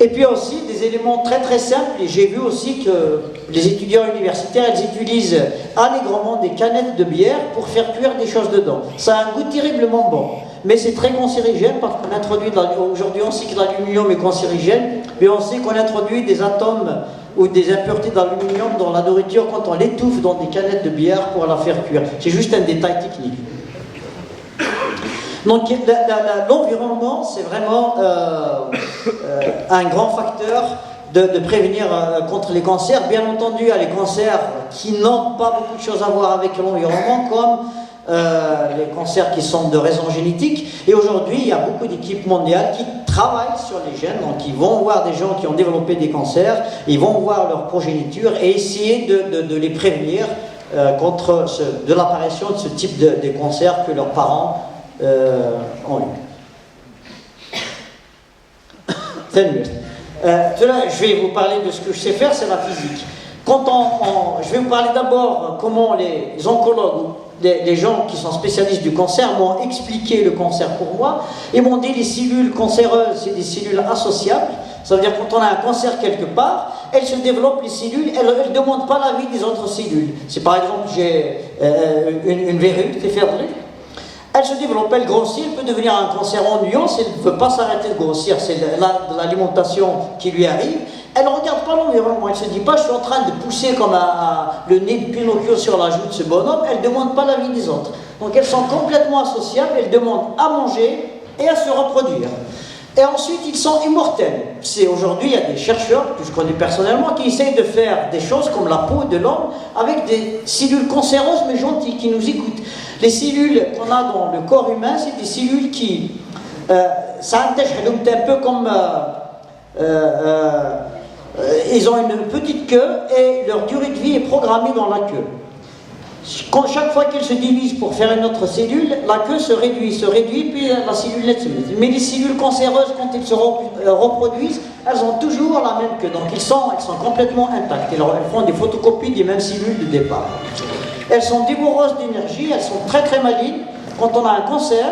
Et puis aussi des éléments très très simples. Et j'ai vu aussi que les étudiants universitaires, ils utilisent allègrement des canettes de bière pour faire cuire des choses dedans. Ça a un goût terriblement bon. Mais c'est très cancérigène parce qu'on introduit, aujourd'hui on sait que l'aluminium est cancérigène, mais on sait qu'on introduit des atomes ou des impuretés d'aluminium dans la nourriture quand on l'étouffe dans des canettes de bière pour la faire cuire. C'est juste un détail technique. Donc l'environnement, c'est vraiment un grand facteur de prévenir contre les cancers. Bien entendu, il y a les cancers qui n'ont pas beaucoup de choses à voir avec l'environnement, comme les cancers qui sont de raison génétique. Et aujourd'hui, il y a beaucoup d'équipes mondiales qui travaillent sur les gènes. Donc, ils vont voir des gens qui ont développé des cancers, ils vont voir leur progéniture et essayer de les prévenir contre de l'apparition de ce type de cancer que leurs parents ont eu. C'est mieux. Je vais vous parler de ce que je sais faire, c'est la physique. Je vais vous parler d'abord comment les oncologues, les gens qui sont spécialistes du cancer, m'ont expliqué le cancer pour moi et m'ont dit les cellules cancéreuses, c'est des cellules associables. Ça veut dire quand on a un cancer quelque part, elles se développent, les cellules, elles ne demandent pas l'avis des autres cellules. C'est par exemple, j'ai une verrue, c'est fermé. Elle se développe, elle grossit, elle peut devenir un cancer ennuyant si elle ne veut pas s'arrêter de grossir, c'est l'alimentation qui lui arrive. Elle ne regarde pas l'environnement, elle ne se dit pas je suis en train de pousser comme le nez de Pinocchio sur la joue de ce bonhomme, elle ne demande pas l'avis des autres. Donc elles sont complètement associables, elles demandent à manger et à se reproduire. Et ensuite, ils sont immortels. Aujourd'hui, il y a des chercheurs que je connais personnellement qui essayent de faire des choses comme la peau de l'homme avec des cellules cancéreuses mais gentilles qui nous écoutent. Les cellules qu'on a dans le corps humain, c'est des cellules qui... ça un peu comme... ils ont une petite queue et leur durée de vie est programmée dans la queue. Chaque fois qu'elle se divise pour faire une autre cellule, la queue se réduit, puis la cellulette se met. Mais les cellules cancéreuses, quand elles se reproduisent, elles ont toujours la même queue. Donc elles sont complètement intactes. Elles font des photocopies des mêmes cellules de départ. Elles sont dévoreuses d'énergie, elles sont très très malignes. Quand on a un cancer,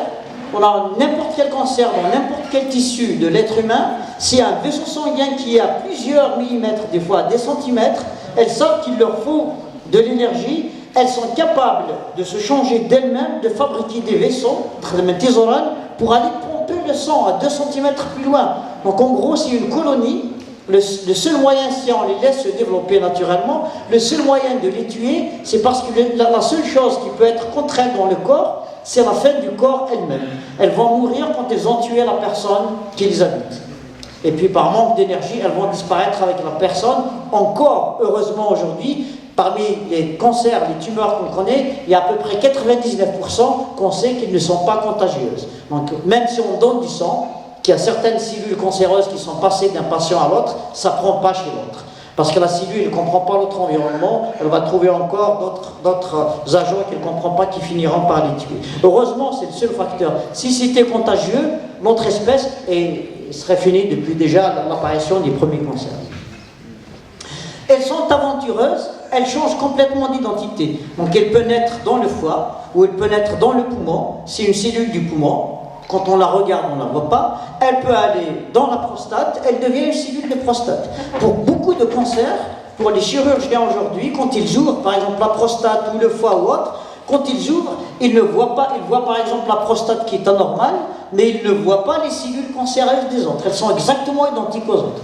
on a n'importe quel cancer dans n'importe quel tissu de l'être humain, s'il y a un vaisseau sanguin qui est à plusieurs millimètres, des fois à des centimètres, elles savent qu'il leur faut de l'énergie. Elles sont capables de se changer d'elles-mêmes, de fabriquer des vaisseaux, pour aller pomper le sang à 2 cm plus loin. Donc en gros, c'est une colonie. Le seul moyen, si on les laisse se développer naturellement, le seul moyen de les tuer, c'est parce que la seule chose qui peut être contrainte dans le corps, c'est la fin du corps elle-même. Elles vont mourir quand elles ont tué la personne qui les habite. Et puis par manque d'énergie, elles vont disparaître avec la personne. Encore, heureusement aujourd'hui, parmi les cancers, les tumeurs qu'on connaît, il y a à peu près 99% qu'on sait qu'ils ne sont pas contagieuses. Donc même si on donne du sang, qu'il y a certaines cellules cancéreuses qui sont passées d'un patient à l'autre, ça ne prend pas chez l'autre. Parce que la cellule ne comprend pas l'autre environnement, elle va trouver encore d'autres agents qu'elle ne comprend pas qui finiront par les tuer. Heureusement, c'est le seul facteur. Si c'était contagieux, notre espèce serait finie depuis déjà l'apparition des premiers cancers. Elles sont aventureuses, elles changent complètement d'identité. Donc elle peut naître dans le foie, ou elle peut naître dans le poumon, c'est une cellule du poumon. Quand on la regarde, on ne la voit pas. Elle peut aller dans la prostate, elle devient une cellule de prostate. Pour beaucoup de cancers, pour les chirurgiens aujourd'hui, quand ils ouvrent par exemple la prostate ou le foie ou autre, quand ils ouvrent, ils ne voient pas, ils voient par exemple la prostate qui est anormale, mais ils ne voient pas les cellules cancéreuses des autres. Elles sont exactement identiques aux autres.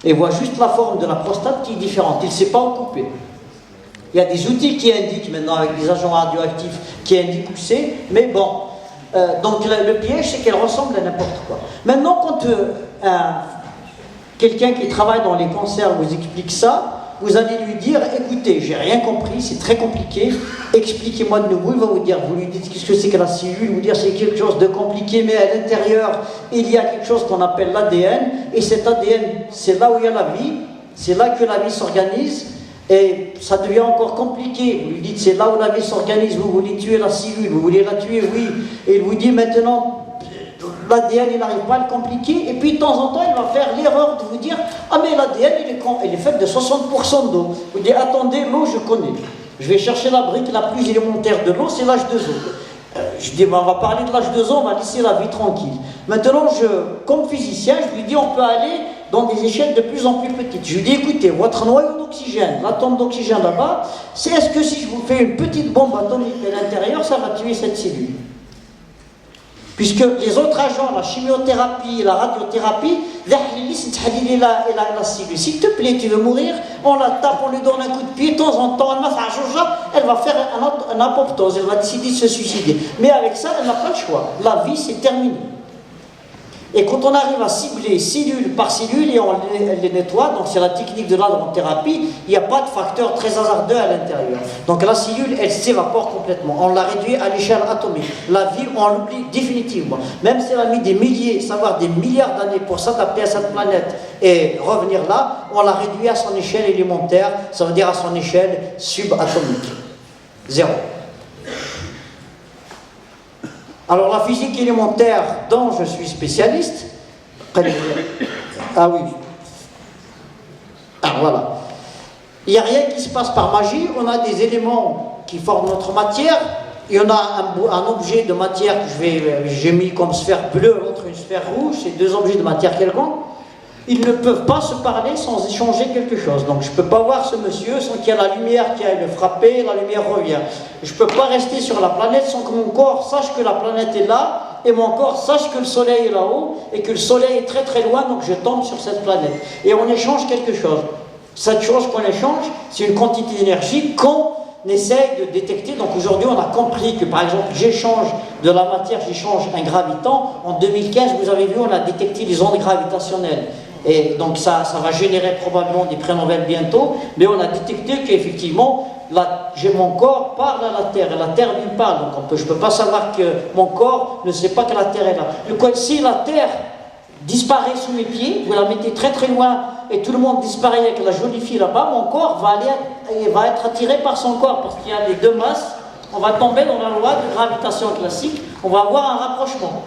Et voient juste la forme de la prostate qui est différente. Il ne sait pas en couper. Il y a des outils qui indiquent maintenant avec des agents radioactifs qui indiquent où c'est, mais bon. Donc le piège, c'est qu'elle ressemble à n'importe quoi. Maintenant, quand quelqu'un qui travaille dans les cancers vous explique ça, vous allez lui dire, écoutez, j'ai rien compris, c'est très compliqué, expliquez-moi de nouveau. Il va vous dire, vous lui dites qu'est-ce que c'est que la cellule, vous dire c'est quelque chose de compliqué, mais à l'intérieur, il y a quelque chose qu'on appelle l'ADN, et cet ADN, c'est là où il y a la vie, c'est là que la vie s'organise, et ça devient encore compliqué. Vous lui dites, c'est là où la vie s'organise, vous voulez tuer la cellule, vous voulez la tuer, oui, et il vous dit maintenant, L'ADN, il n'arrive pas à le compliquer, et puis de temps en temps, il va faire l'erreur de vous dire « Ah, mais l'ADN, il est fait de 60% d'eau. » Vous dites « Attendez, l'eau, je connais. Je vais chercher la brique la plus élémentaire de l'eau, c'est l'H2O. » Je dis, on va parler de l'H2O, on va laisser la vie tranquille. Maintenant, comme physicien, je lui dis, on peut aller dans des échelles de plus en plus petites. Je lui dis, écoutez, votre noyau d'oxygène, l'atome d'oxygène là-bas, c'est est-ce que si je vous fais une petite bombe atomique à l'intérieur, ça va tuer cette cellule? Puisque les autres agents, la chimiothérapie, la radiothérapie, la cellule. S'il te plaît, tu veux mourir, on la tape, on lui donne un coup de pied, de temps en temps, elle va faire un apoptose, elle va décider de se suicider. Mais avec ça, elle n'a pas le choix. La vie, c'est terminé. Et quand on arrive à cibler cellule par cellule et on les nettoie, donc c'est la technique de l'hydrothérapie, il n'y a pas de facteur très hasardeux à l'intérieur. Donc la cellule, elle s'évapore complètement. On l'a réduit à l'échelle atomique. La vie, on l'oublie définitivement. Même si elle a mis des milliers, savoir des milliards d'années pour s'adapter à cette planète et revenir là, on l'a réduit à son échelle élémentaire, ça veut dire à son échelle subatomique. 0. Alors la physique élémentaire dont je suis spécialiste, ah oui, alors voilà, il n'y a rien qui se passe par magie, on a des éléments qui forment notre matière, il y en a un objet de matière que j'ai mis comme sphère bleue, l'autre une sphère rouge, c'est deux objets de matière quelconque. Ils ne peuvent pas se parler sans échanger quelque chose. Donc je ne peux pas voir ce monsieur sans qu'il y ait la lumière qui aille le frapper, la lumière revient. Je ne peux pas rester sur la planète sans que mon corps sache que la planète est là et mon corps sache que le soleil est là-haut et que le soleil est très très loin, donc je tombe sur cette planète. Et on échange quelque chose. Cette chose qu'on échange, c'est une quantité d'énergie qu'on essaye de détecter. Donc aujourd'hui, on a compris que par exemple, j'échange de la matière, j'échange un gravitant. En 2015, vous avez vu, on a détecté les ondes gravitationnelles. Et donc ça va générer probablement des prix Nobel bientôt, mais on a détecté qu'effectivement, mon corps parle à la Terre, et la Terre lui parle. Donc je ne peux pas savoir que mon corps ne sait pas que la Terre est là. Si la Terre disparaît sous mes pieds, vous la mettez très très loin, et tout le monde disparaît avec la jolie fille là-bas, mon corps va être attiré par son corps, parce qu'il y a les deux masses, on va tomber dans la loi de gravitation classique, on va avoir un rapprochement.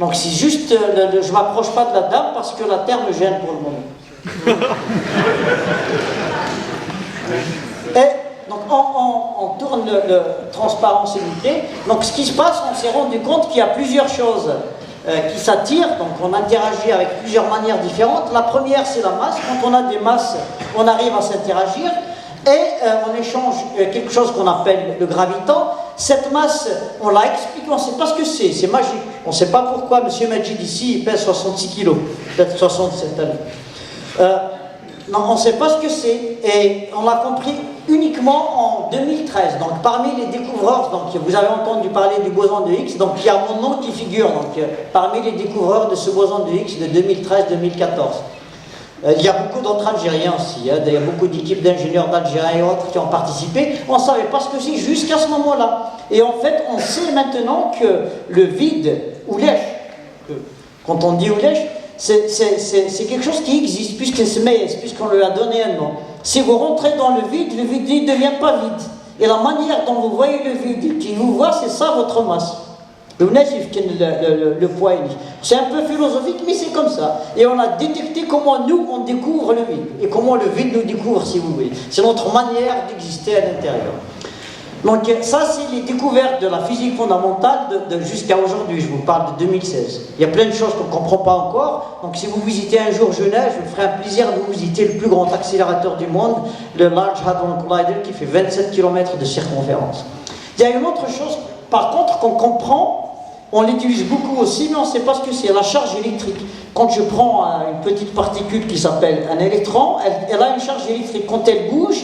Donc c'est juste, je ne m'approche pas de la dame parce que la Terre me gêne pour le moment. Et donc on tourne le transparence s'il vous plaît. Donc ce qui se passe, on s'est rendu compte qu'il y a plusieurs choses qui s'attirent. Donc on interagit avec plusieurs manières différentes. La première, c'est la masse. Quand on a des masses, on arrive à s'interagir. Et on échange quelque chose qu'on appelle le gravitant. Cette masse, on l'a expliqué, on ne sait pas ce que c'est magique. On ne sait pas pourquoi M. Majid ici, il pèse 66 kilos, peut-être 67 années. Non, on ne sait pas ce que c'est, et on l'a compris uniquement en 2013. Donc parmi les découvreurs, donc vous avez entendu parler du boson de Higgs, donc il y a mon nom qui figure parmi les découvreurs de ce boson de Higgs de 2013-2014. Il y a beaucoup d'autres Algériens aussi, il y a beaucoup d'équipes d'ingénieurs d'Algériens et autres qui ont participé. On ne savait pas ce que c'est jusqu'à ce moment-là. Et en fait, on sait maintenant que le vide, ou lèche, quand on dit ou lèche, c'est quelque chose qui existe, puisqu'on lui a donné un nom. Si vous rentrez dans le vide ne devient pas vide. Et la manière dont vous voyez le vide qui vous voit, c'est ça votre masse. Le poids. C'est un peu philosophique, mais c'est comme ça. Et on a détecté comment nous, on découvre le vide. Et comment le vide nous découvre, si vous voulez. C'est notre manière d'exister à l'intérieur. Donc ça, c'est les découvertes de la physique fondamentale jusqu'à aujourd'hui. Je vous parle de 2016. Il y a plein de choses qu'on ne comprend pas encore. Donc si vous visitez un jour Genève, je me ferai un plaisir de vous visiter le plus grand accélérateur du monde, le Large Hadron Collider, qui fait 27 km de circonférence. Il y a une autre chose, par contre, qu'on comprend. On l'utilise beaucoup aussi, mais on ne sait pas ce que c'est, la charge électrique. Quand je prends une petite particule qui s'appelle un électron, elle a une charge électrique. Quand elle bouge,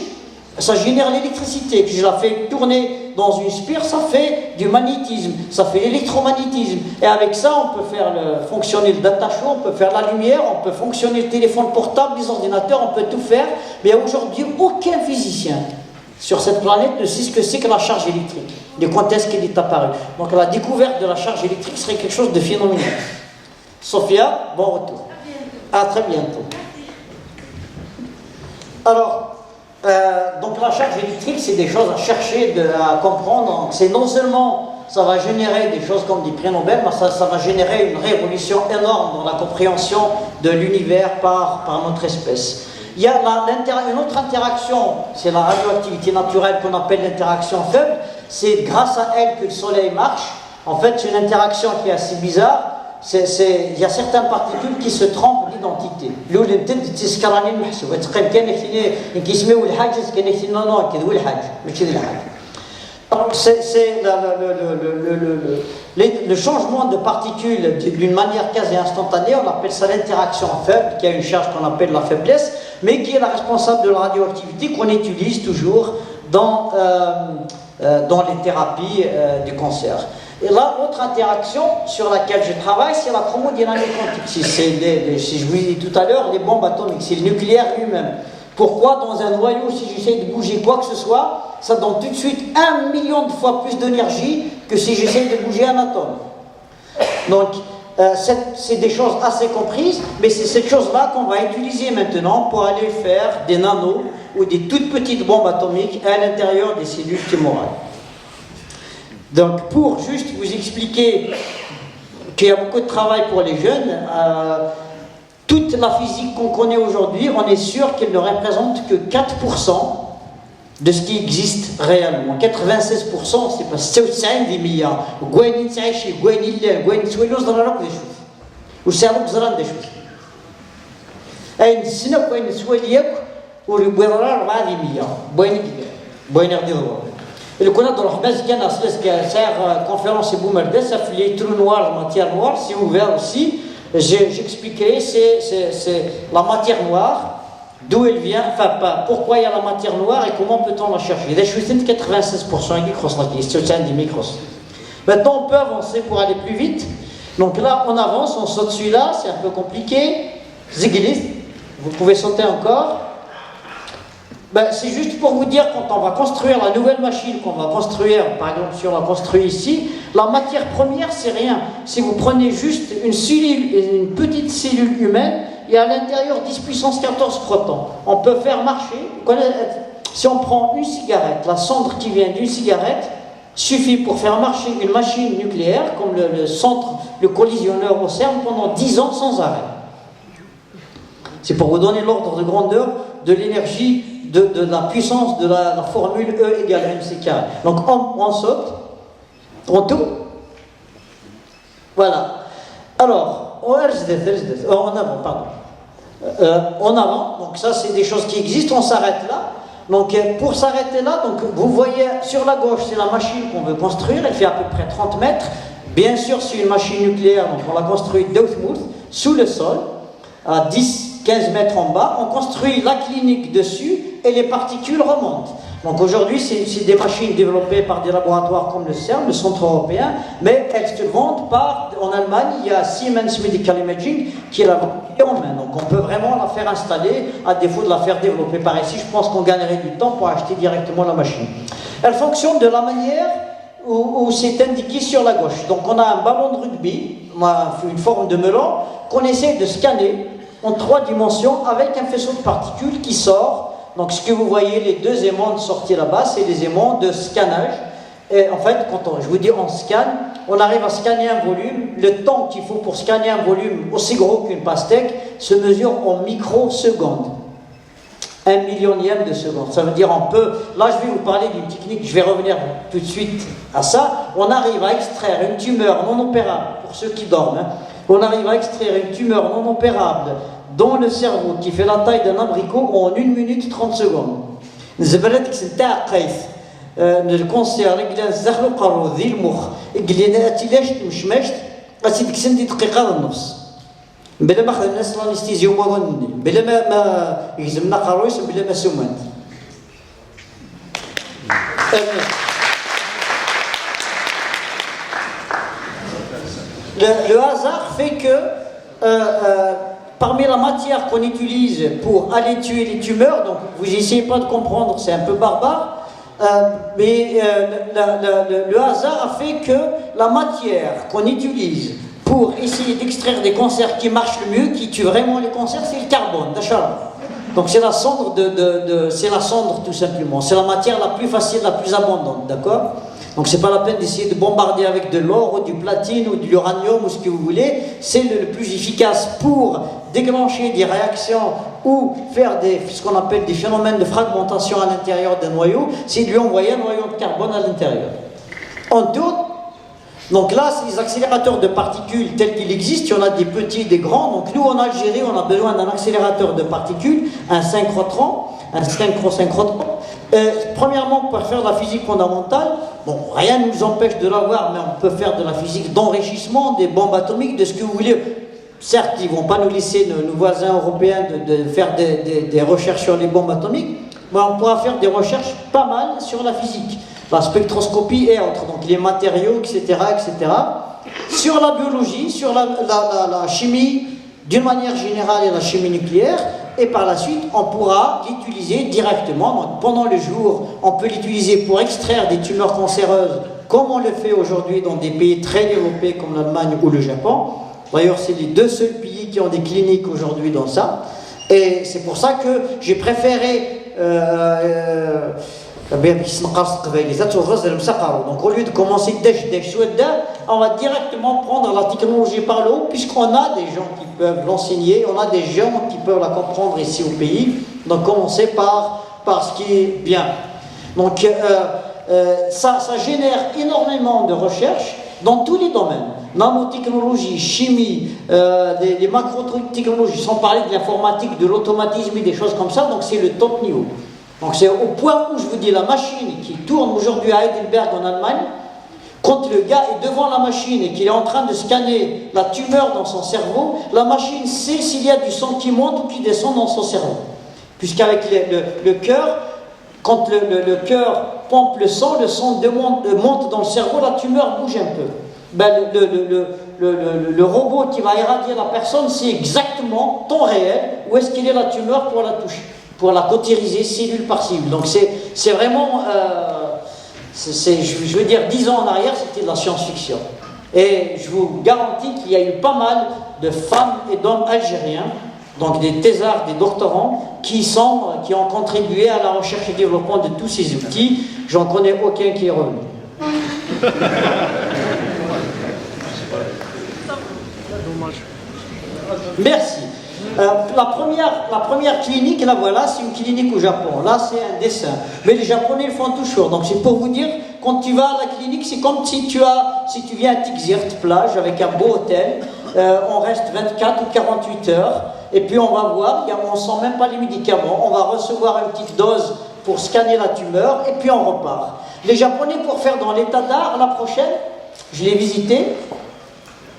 ça génère l'électricité. Puis je la fais tourner dans une spire, ça fait du magnétisme, ça fait l'électromagnétisme. Et avec ça, on peut faire fonctionner le data show, on peut faire la lumière, on peut fonctionner le téléphone portable, les ordinateurs, on peut tout faire. Mais aujourd'hui, aucun physicien sur cette planète ne sait ce que c'est que la charge électrique. De quand est-ce qu'elle est apparue. Donc la découverte de la charge électrique serait quelque chose de phénoménal. Sophia, bon retour. À très bientôt. Alors, donc la charge électrique, c'est des choses à chercher, à comprendre. C'est non seulement ça va générer des choses comme des prix Nobel, mais ça va générer une révolution énorme dans la compréhension de l'univers par notre espèce. Il y a une autre interaction, c'est la radioactivité naturelle qu'on appelle l'interaction faible. C'est grâce à elle que le Soleil marche. En fait, c'est une interaction qui est assez bizarre. Il y a certaines particules qui se trompent d'identité. C'est le changement de particules d'une manière quasi instantanée, on appelle ça l'interaction faible, qui a une charge qu'on appelle la faiblesse, mais qui est la responsable de la radioactivité qu'on utilise toujours dans les thérapies du cancer. Et là, l'autre interaction sur laquelle je travaille, c'est la chromodynamique quantique. Si je vous ai dit tout à l'heure, les bombes atomiques, c'est le nucléaire lui-même. Pourquoi dans un noyau, si j'essaie de bouger quoi que ce soit, ça donne tout de suite 1 million de fois plus d'énergie que si j'essaie de bouger un atome. Donc, c'est des choses assez comprises, mais c'est cette chose-là qu'on va utiliser maintenant pour aller faire des nanos ou des toutes petites bombes atomiques à l'intérieur des cellules tumorales. Donc, pour juste vous expliquer qu'il y a beaucoup de travail pour les jeunes, toute la physique qu'on connaît aujourd'hui, on est sûr qu'elle ne représente que 4% de ce qui existe réellement. 96%, c'est pas 96 milliards. وين تعيشي وين الليل وين تسوي له زرا راك تشوف وسالك زرا تشوف اي نسنك وين تسوي ليك وبين 4 مليار بوين غادي يضرب اللي كنا نروح باش كان اساس كسار conférence بومردس في les trous noirs matière noire c'est ouvert aussi. J'expliquerai, c'est la matière noire, d'où elle vient, enfin pas, pourquoi il y a la matière noire et comment peut-on la chercher. Je suis 96% Maintenant on peut avancer pour aller plus vite. Donc là on avance, on saute celui-là, c'est un peu compliqué. Vous pouvez sauter encore. C'est juste pour vous dire, quand on va construire la nouvelle machine qu'on va construire, par exemple si on la construit ici, la matière première c'est rien. Si vous prenez juste une cellule, une petite cellule humaine, il y a à l'intérieur 10 puissance 14 protons. On peut faire marcher, si on prend une cigarette, la cendre qui vient d'une cigarette, suffit pour faire marcher une machine nucléaire, comme le collisionneur au CERN, pendant 10 ans sans arrêt. C'est pour vous donner l'ordre de grandeur de l'énergie de la puissance de la formule E égale mc carré. Donc on saute, on tourne. Voilà. Alors, en avant, pardon. En avant, donc ça c'est des choses qui existent, on s'arrête là. Donc pour s'arrêter là, donc vous voyez sur la gauche, c'est la machine qu'on veut construire, elle fait à peu près 30 mètres. Bien sûr, c'est une machine nucléaire, donc on la construit d'Outhmouth, sous le sol, à 10-15 mètres en bas. On construit la clinique dessus et les particules remontent. Donc aujourd'hui, c'est des machines développées par des laboratoires comme le CERN, le Centre européen, mais elles se vendent en Allemagne, il y a Siemens Medical Imaging qui est la en main. Donc on peut vraiment la faire installer, à défaut de la faire développer par ici. Je pense qu'on gagnerait du temps pour acheter directement la machine. Elle fonctionne de la manière où c'est indiqué sur la gauche. Donc on a un ballon de rugby, on a une forme de melon, qu'on essaie de scanner en 3 dimensions avec un faisceau de particules qui sort. Donc ce que vous voyez, les 2 aimants de sortie là-bas, c'est les aimants de scannage. Et en fait, je vous dis on scanne, on arrive à scanner un volume. Le temps qu'il faut pour scanner un volume aussi gros qu'une pastèque se mesure en microsecondes. 1 millionième de seconde. Ça veut dire on peut... Là, je vais vous parler d'une technique, je vais revenir tout de suite à ça. On arrive à extraire une tumeur non opérable, pour ceux qui dorment. On arrive à extraire une tumeur non opérable dans le cerveau qui fait la taille d'un abricot en 1 minute 30 secondes. Le cancer, le قالوا ذي المخ قال لي انت ليش مشمشت اسيدك سنتي دقيقه ونص بلا ما خدنا الناس الانستيزيو بلا ما يهزمنا قرويس بلا ما سمنت. Le hasard fait que parmi la matière qu'on utilise pour aller tuer les tumeurs, donc vous essayez pas de comprendre, c'est un peu barbare, mais le hasard a fait que la matière qu'on utilise pour essayer d'extraire des cancers qui marchent le mieux, qui tuent vraiment les cancers, c'est le carbone, d'accord. Donc c'est la cendre c'est la cendre tout simplement, c'est la matière la plus facile, la plus abondante, d'accord. Donc c'est pas la peine d'essayer de bombarder avec de l'or ou du platine ou de l'uranium ou ce que vous voulez. C'est le plus efficace pour déclencher des réactions ou faire ce qu'on appelle des phénomènes de fragmentation à l'intérieur d'un noyau, c'est de lui envoyer un noyau de carbone à l'intérieur. En tout, donc là, les accélérateurs de particules tels qu'il existe, il y en a des petits et des grands. Donc nous, en Algérie, on a besoin d'un accélérateur de particules, un synchrotron, un synchrosynchrotron. Premièrement, pour faire de la physique fondamentale, bon, rien ne nous empêche de l'avoir, mais on peut faire de la physique d'enrichissement, des bombes atomiques, de ce que vous voulez. Certes, ils ne vont pas nous laisser, nos voisins européens, de faire des recherches sur les bombes atomiques, mais on pourra faire des recherches pas mal sur la physique, la spectroscopie et autres, donc les matériaux, etc., etc. Sur la biologie, sur la chimie, d'une manière générale, et la chimie nucléaire, et par la suite, on pourra l'utiliser directement. Donc, pendant le jour, on peut l'utiliser pour extraire des tumeurs cancéreuses, comme on le fait aujourd'hui dans des pays très développés comme l'Allemagne ou le Japon. D'ailleurs, c'est les deux seuls pays qui ont des cliniques aujourd'hui dans ça. Et c'est pour ça que j'ai préféré... donc au lieu de commencer on va directement prendre la technologie par le haut, puisqu'on a des gens qui peuvent l'enseigner, on a des gens qui peuvent la comprendre ici au pays. Donc commencer par ce qui est bien. Donc ça génère énormément de recherches dans tous les domaines. Nanotechnologie, chimie, les macro-technologies, sans parler de l'informatique, de l'automatisme et des choses comme ça. Donc c'est le top niveau. Donc c'est au point où je vous dis, la machine qui tourne aujourd'hui à Heidelberg en Allemagne, quand le gars est devant la machine et qu'il est en train de scanner la tumeur dans son cerveau, la machine sait s'il y a du sang qui monte ou qui descend dans son cerveau. Puisqu'avec le cœur, quand le cœur pompe le sang monte dans le cerveau, la tumeur bouge un peu. Ben, le robot qui va irradier la personne sait exactement, temps réel, où est-ce qu'il est la tumeur pour la toucher, pour la cautériser cellule par cellule. Donc c'est vraiment, je veux dire, 10 ans en arrière, c'était de la science-fiction. Et je vous garantis qu'il y a eu pas mal de femmes et d'hommes algériens, donc des thésards, des doctorants, qui ont contribué à la recherche et développement de tous ces outils. J'en connais aucun qui est revenu. Merci. La première clinique, là voilà, c'est une clinique au Japon. Là, c'est un dessin. Mais les Japonais le font toujours. Donc c'est pour vous dire, quand tu vas à la clinique, c'est comme si tu viens à Tixirt, plage, avec un beau hôtel. On reste 24 ou 48 heures. Et puis on va voir, on ne sent même pas les médicaments. On va recevoir une petite dose pour scanner la tumeur. Et puis on repart. Les Japonais, pour faire dans l'état d'art, la prochaine, je l'ai visité,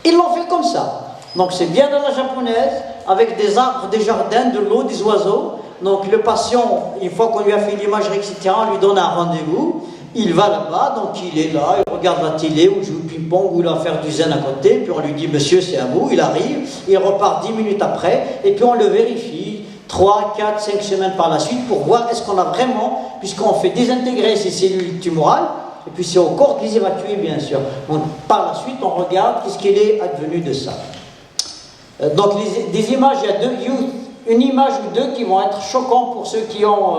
ils l'ont fait comme ça. Donc c'est bien dans la japonaise, avec des arbres, des jardins, de l'eau, des oiseaux. Donc le patient, une fois qu'on lui a fait l'imagerie, etc., on lui donne un rendez-vous. Il va là-bas, donc il est là, il regarde la télé, ou joue au ping-pong, ou il va faire du zen à côté. Puis on lui dit, monsieur, c'est à vous. Il arrive, il repart 10 minutes après, et puis on le vérifie 3, 4, 5 semaines par la suite pour voir est-ce qu'on a vraiment, puisqu'on fait désintégrer ces cellules tumorales, et puis c'est au corps de les évacuer, bien sûr. Donc par la suite, on regarde qu'est-ce qu'il est advenu de ça. Donc des images, il y a une image ou deux qui vont être choquantes pour ceux qui ont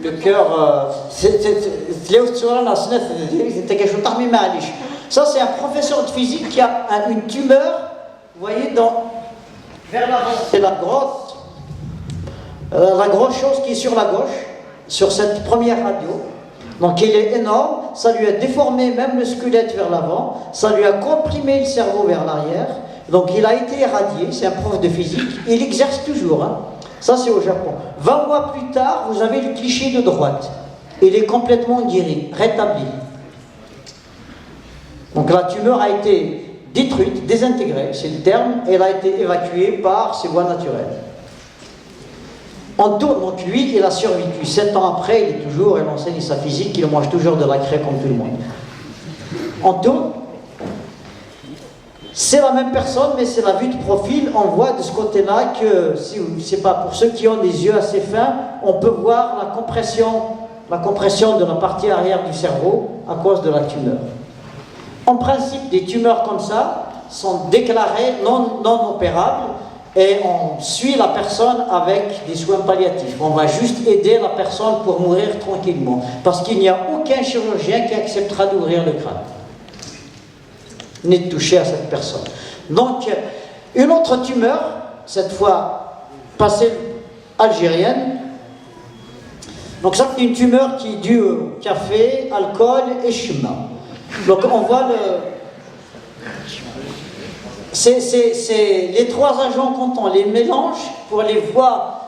le cœur. Ça, c'est un professeur de physique qui a une tumeur, vous voyez, vers l'avant. C'est la grosse chose qui est sur la gauche, sur cette première radio. Donc il est énorme, ça lui a déformé même le squelette vers l'avant, ça lui a comprimé le cerveau vers l'arrière. Donc il a été irradié, c'est un prof de physique, il exerce toujours. Hein. Ça c'est au Japon. 20 mois plus tard, vous avez le cliché de droite. Il est complètement guéri, rétabli. Donc la tumeur a été détruite, désintégrée, c'est le terme, et elle a été évacuée par ses voies naturelles. Donc lui, il a survécu. 7 ans après, il enseigne sa physique, il mange toujours de la craie comme tout le monde. En tout, c'est la même personne, mais c'est la vue de profil. On voit de ce côté-là que, c'est pas pour ceux qui ont des yeux assez fins, on peut voir la compression de la partie arrière du cerveau à cause de la tumeur. En principe, des tumeurs comme ça sont déclarées non opérables. et on suit la personne avec des soins palliatifs. On va juste aider la personne pour mourir tranquillement. Parce qu'il n'y a aucun chirurgien qui acceptera d'ouvrir le crâne, ni de toucher à cette personne. Donc, une autre tumeur, cette fois passée algérienne. Donc ça, c'est une tumeur qui est due au café, alcool et chuma. Donc on voit les trois agents, quand on les mélange pour les voies,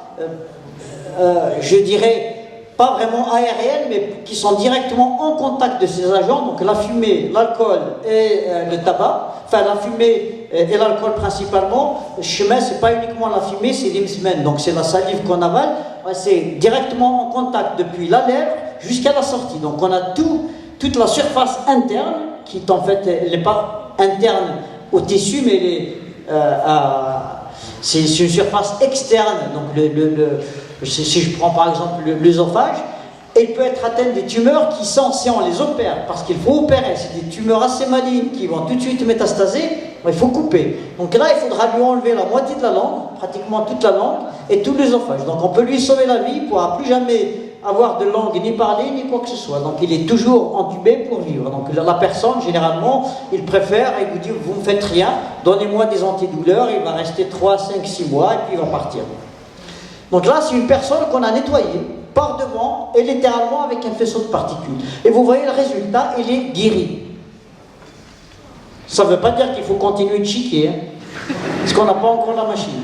je dirais, pas vraiment aériennes, mais qui sont directement en contact de ces agents, donc la fumée, l'alcool et le tabac, enfin la fumée et l'alcool principalement. Le chemin, c'est pas uniquement la fumée, c'est l'imsmen, donc c'est la salive qu'on avale, c'est directement en contact depuis la lèvre jusqu'à la sortie. Donc on a toute la surface interne, qui en fait, elle n'est pas interne au tissu, mais c'est une surface externe. Donc si je prends par exemple l'œsophage, elle peut être atteinte des tumeurs qui sont, si on les opère, parce qu'il faut opérer, c'est des tumeurs assez malignes qui vont tout de suite métastaser, il faut couper. Donc là, il faudra lui enlever la moitié de la langue, pratiquement toute la langue, et tout l'œsophage. Donc on peut lui sauver la vie, il ne pourra plus jamais avoir de langue, ni parler, ni quoi que ce soit. Donc il est toujours entubé pour vivre. Donc la personne, généralement, il préfère, il vous dit, vous ne me faites rien, donnez-moi des antidouleurs, il va rester 3, 5, 6 mois, et puis il va partir. Donc là, c'est une personne qu'on a nettoyée par devant et littéralement avec un faisceau de particules. Et vous voyez le résultat, il est guéri. Ça ne veut pas dire qu'il faut continuer de chiquer, hein, parce qu'on n'a pas encore la machine.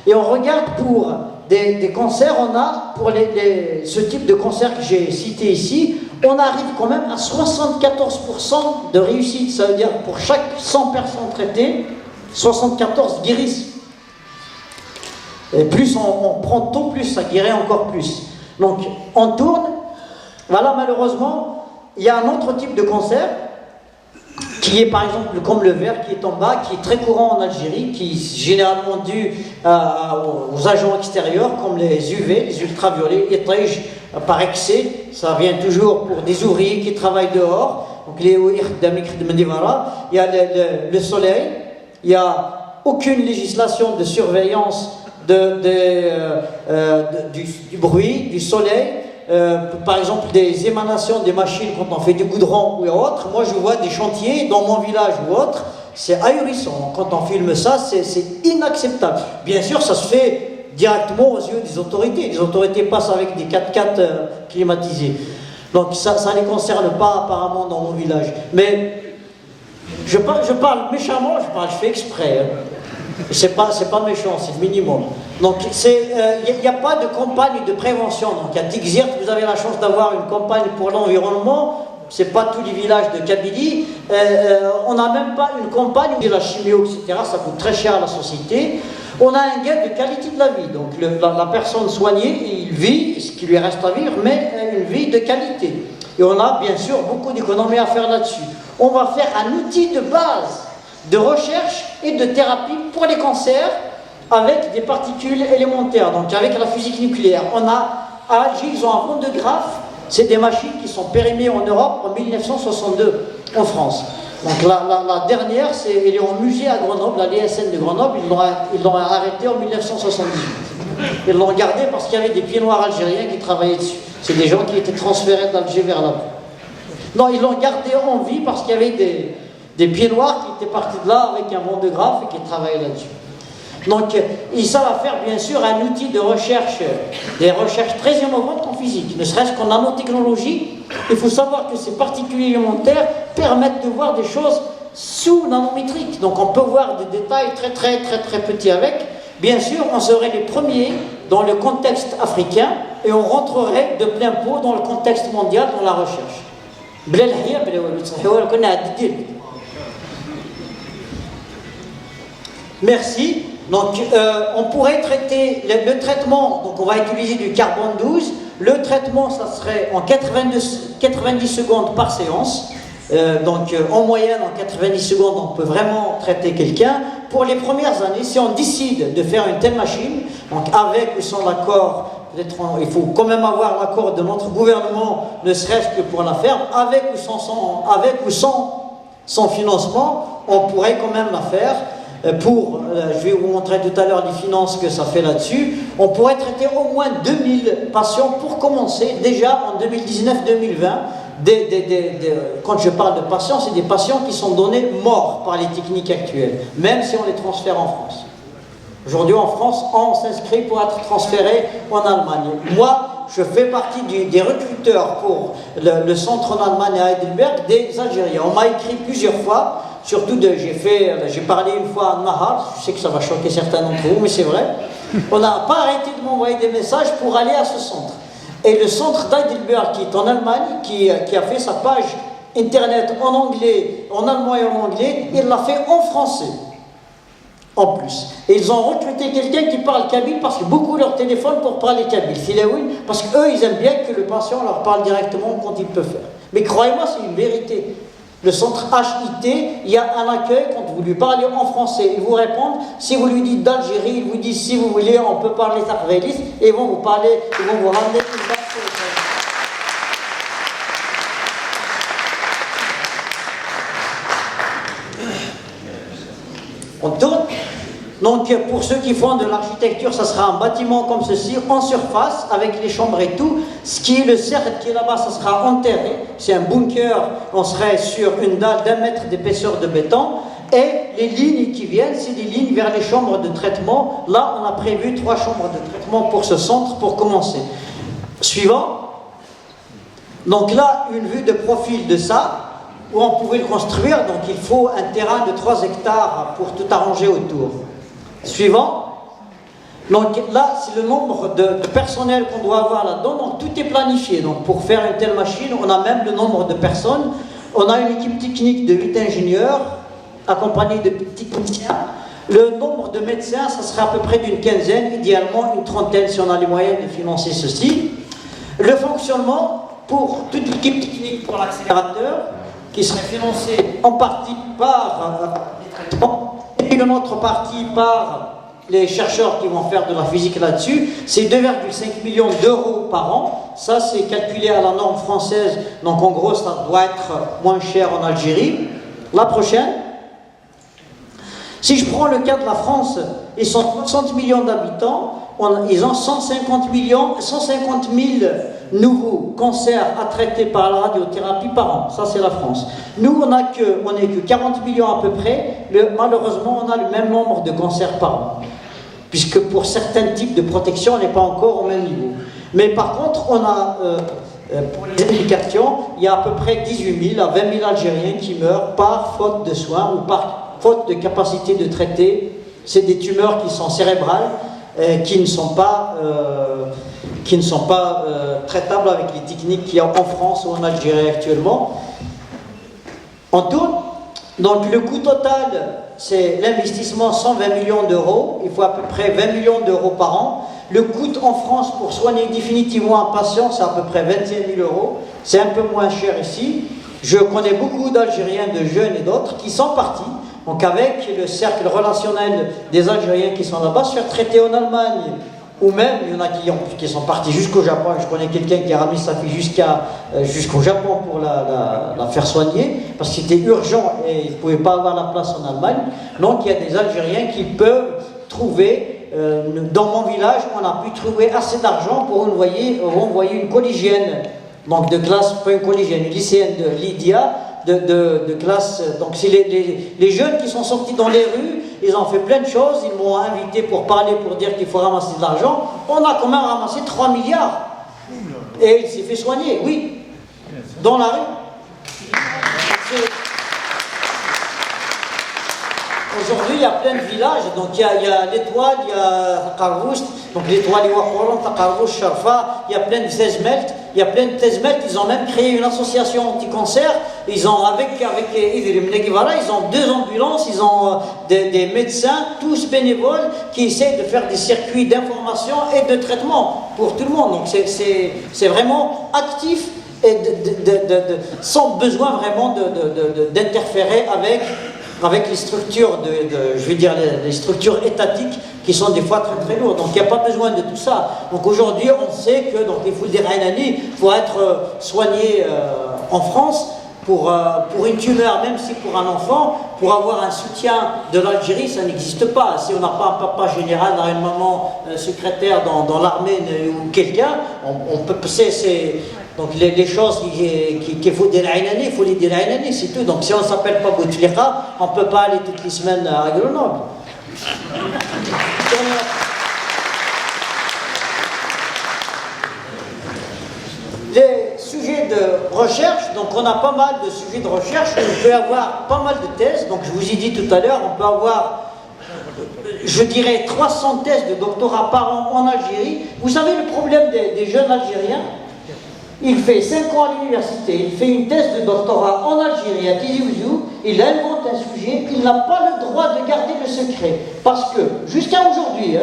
Et on regarde pour des cancers, on a, pour ce type de cancer que j'ai cité ici, on arrive quand même à 74% de réussite. Ça veut dire pour chaque 100 personnes traitées, 74 guérissent. Et plus on prend tôt, plus ça guérit encore plus. Donc on tourne. Voilà, malheureusement, il y a un autre type de cancer qui est par exemple comme le verre qui est en bas, qui est très courant en Algérie, qui est généralement dû aux agents extérieurs comme les UV, les ultraviolets, et par excès. Ça vient toujours pour des ouvriers qui travaillent dehors. Donc il y a le soleil, il n'y a aucune législation de surveillance du bruit, du soleil, par exemple des émanations des machines quand on fait du goudron ou autre. Moi je vois des chantiers dans mon village ou autre, c'est ahurissant. Quand on filme ça, c'est inacceptable. Bien sûr, ça se fait directement aux yeux des autorités. Les autorités passent avec des 4x4 climatisés. Donc ça ne les concerne pas apparemment dans mon village. Mais je parle méchamment, je fais exprès. Hein. C'est pas méchant, c'est le minimum. Donc il n'y a pas de campagne de prévention. Donc à Tigzirt, vous avez la chance d'avoir une campagne pour l'environnement. C'est pas tous les villages de Kabylie. On n'a même pas une campagne de la chimio, etc. Ça coûte très cher à la société. On a un gain de qualité de la vie. Donc la personne soignée, il vit ce qui lui reste à vivre, mais une vie de qualité. Et on a bien sûr beaucoup d'économies à faire là-dessus. On va faire un outil de base de recherche et de thérapie pour les cancers avec des particules élémentaires, donc avec la physique nucléaire. À Alger, ils ont un vent de graphe, c'est des machines qui sont périmées en Europe en 1962, en France. Donc la dernière, elle est au musée à Grenoble, à l'ISN de Grenoble, ils l'ont arrêtée en 1978. Ils l'ont gardée parce qu'il y avait des pieds noirs algériens qui travaillaient dessus. C'est des gens qui étaient transférés d'Alger vers là-bas. Non, ils l'ont gardée en vie parce qu'il y avait des pieds noirs qui étaient partis de là avec un vent de graphe et qui travaillaient là-dessus. Donc, ça va faire bien sûr un outil de recherche, des recherches très innovantes en physique, ne serait-ce qu'en nanotechnologie. Il faut savoir que ces particules élémentaires permettent de voir des choses sous-nanométriques. Donc, on peut voir des détails très très très très petits avec. Bien sûr, on serait les premiers dans le contexte africain et on rentrerait de plein pot dans le contexte mondial dans la recherche. Merci. Donc, on pourrait traiter le traitement, donc on va utiliser du carbone 12. Le traitement, ça serait en 90 secondes par séance. Donc, en moyenne, en 90 secondes, on peut vraiment traiter quelqu'un. Pour les premières années, si on décide de faire une telle machine, donc avec ou sans l'accord, peut-être il faut quand même avoir l'accord de notre gouvernement, ne serait-ce que pour la faire, avec ou sans financement, on pourrait quand même la faire. je vais vous montrer tout à l'heure les finances que ça fait là-dessus, on pourrait traiter au moins 2000 patients pour commencer déjà en 2019-2020. Quand je parle de patients, c'est des patients qui sont donnés morts par les techniques actuelles, même si on les transfère en France. Aujourd'hui en France, on s'inscrit pour être transféré en Allemagne. Moi, je fais partie des recruteurs pour le centre en Allemagne à Heidelberg des Algériens. On m'a écrit plusieurs fois, surtout j'ai parlé une fois à Nahar, je sais que ça va choquer certains d'entre vous, mais c'est vrai. On n'a pas arrêté de m'envoyer des messages pour aller à ce centre. Et le centre d'Heidelberg, qui est en Allemagne, qui a fait sa page internet en anglais, en allemand et en anglais, il l'a fait en français. En plus. Et ils ont recruté quelqu'un qui parle kabyle parce que beaucoup leur téléphone pour parler kabyle. Parce qu'eux, ils aiment bien que le patient leur parle directement quand ils peuvent faire. Mais croyez-moi, c'est une vérité. Le centre HIT, il y a un accueil quand vous lui parlez en français. Ils vous répondent. Si vous lui dites d'Algérie, ils vous disent si vous voulez, on peut parler tarvélis. Et ils vont vous parler, ils vont vous ramener une base sur le terrain. On tourne. Donc pour ceux qui font de l'architecture, ça sera un bâtiment comme ceci, en surface, avec les chambres et tout. Ce qui est le cercle qui est là-bas, ça sera enterré. C'est un bunker, on serait sur une dalle d'1 mètre d'épaisseur de béton. Et les lignes qui viennent, c'est des lignes vers les chambres de traitement. Là, on a prévu 3 chambres de traitement pour ce centre, pour commencer. Suivant. Donc là, une vue de profil de ça, où on pouvait le construire. Donc il faut un terrain de 3 hectares pour tout arranger autour. Suivant. Donc là, c'est le nombre de personnel qu'on doit avoir là-dedans. Donc tout est planifié. Donc pour faire une telle machine, on a même le nombre de personnes. On a une équipe technique de 8 ingénieurs, accompagnés de techniciens. Le nombre de médecins, ça serait à peu près d'une quinzaine, idéalement une trentaine si on a les moyens de financer ceci. Le fonctionnement pour toute l'équipe technique pour l'accélérateur, qui serait financé en partie par les traitements et une autre partie par les chercheurs qui vont faire de la physique là-dessus, c'est 2,5 millions d'euros par an. Ça, c'est calculé à la norme française, donc en gros, ça doit être moins cher en Algérie. La prochaine. Si je prends le cas de la France, ils sont 60 millions d'habitants, ils ont 150 000 nouveaux cancers à traiter par la radiothérapie par an. Ça, c'est la France. Nous, on n'est que 40 millions à peu près. Malheureusement, on a le même nombre de cancers par an. Puisque pour certains types de protection, on n'est pas encore au même niveau. Mais par contre, on a, pour les indications, il y a à peu près 18 000 à 20 000 Algériens qui meurent par faute de soins ou par faute de capacité de traiter. C'est des tumeurs qui sont cérébrales, qui ne sont pas traitables avec les techniques qu'il y a en France ou en Algérie actuellement. En tout, donc le coût total, c'est l'investissement 120 millions d'euros. Il faut à peu près 20 millions d'euros par an. Le coût en France pour soigner définitivement un patient, c'est à peu près 25 000 euros. C'est un peu moins cher ici. Je connais beaucoup d'Algériens, de jeunes et d'autres qui sont partis. Donc avec le cercle relationnel des Algériens qui sont là-bas, se faire traiter en Allemagne, ou même, il y en a qui sont partis jusqu'au Japon. Je connais quelqu'un qui a ramené sa fille jusqu'au Japon pour la faire soigner, parce que c'était urgent et il ne pouvait pas avoir la place en Allemagne. Donc il y a des Algériens qui peuvent trouver, dans mon village, on a pu trouver assez d'argent pour envoyer une collégienne, donc de classe, pas une collégienne, une lycéenne de Lydia, de classe. Donc c'est les jeunes qui sont sortis dans les rues, ils ont fait plein de choses, ils m'ont invité pour parler, pour dire qu'il faut ramasser de l'argent. On a quand même ramassé 3 milliards. Et il s'est fait soigner, oui, dans la rue. Aujourd'hui, il y a plein de villages, donc il y a l'Étoile, il y a Taqarrouch, donc l'Étoile, il y a Wakhouran, Taqarrouch, Sharfa, il y a plein de Tezmelt, ils ont même créé une association anti-cancer, ils ont avec Idrim Negivara, ils ont 2 ambulances, ils ont des médecins, tous bénévoles, qui essaient de faire des circuits d'information et de traitement pour tout le monde, donc c'est vraiment actif et sans besoin vraiment d'interférer avec les structures, je veux dire les structures étatiques qui sont des fois très très lourdes. Donc il n'y a pas besoin de tout ça. Donc aujourd'hui on sait que il faut dire pour être soigné en France pour une tumeur, même si pour un enfant, pour avoir un soutien de l'Algérie, ça n'existe pas. Si on n'a pas un papa général, une maman secrétaire dans l'armée ou quelqu'un, on peut... Donc les choses qu'il faut dire il faut les dire c'est tout. Donc si on ne s'appelle pas Bouteflika, on ne peut pas aller toutes les semaines à Grenoble. Les sujets de recherche, donc on a pas mal de sujets de recherche, on peut avoir pas mal de thèses, donc je vous ai dit tout à l'heure, on peut avoir, je dirais, 300 thèses de doctorat par an en Algérie. Vous savez le problème des jeunes Algériens? Il fait 5 ans à l'université, il fait une thèse de doctorat en Algérie, à Tizi Ouzou, il invente un sujet, il n'a pas le droit de garder le secret, parce que, jusqu'à aujourd'hui,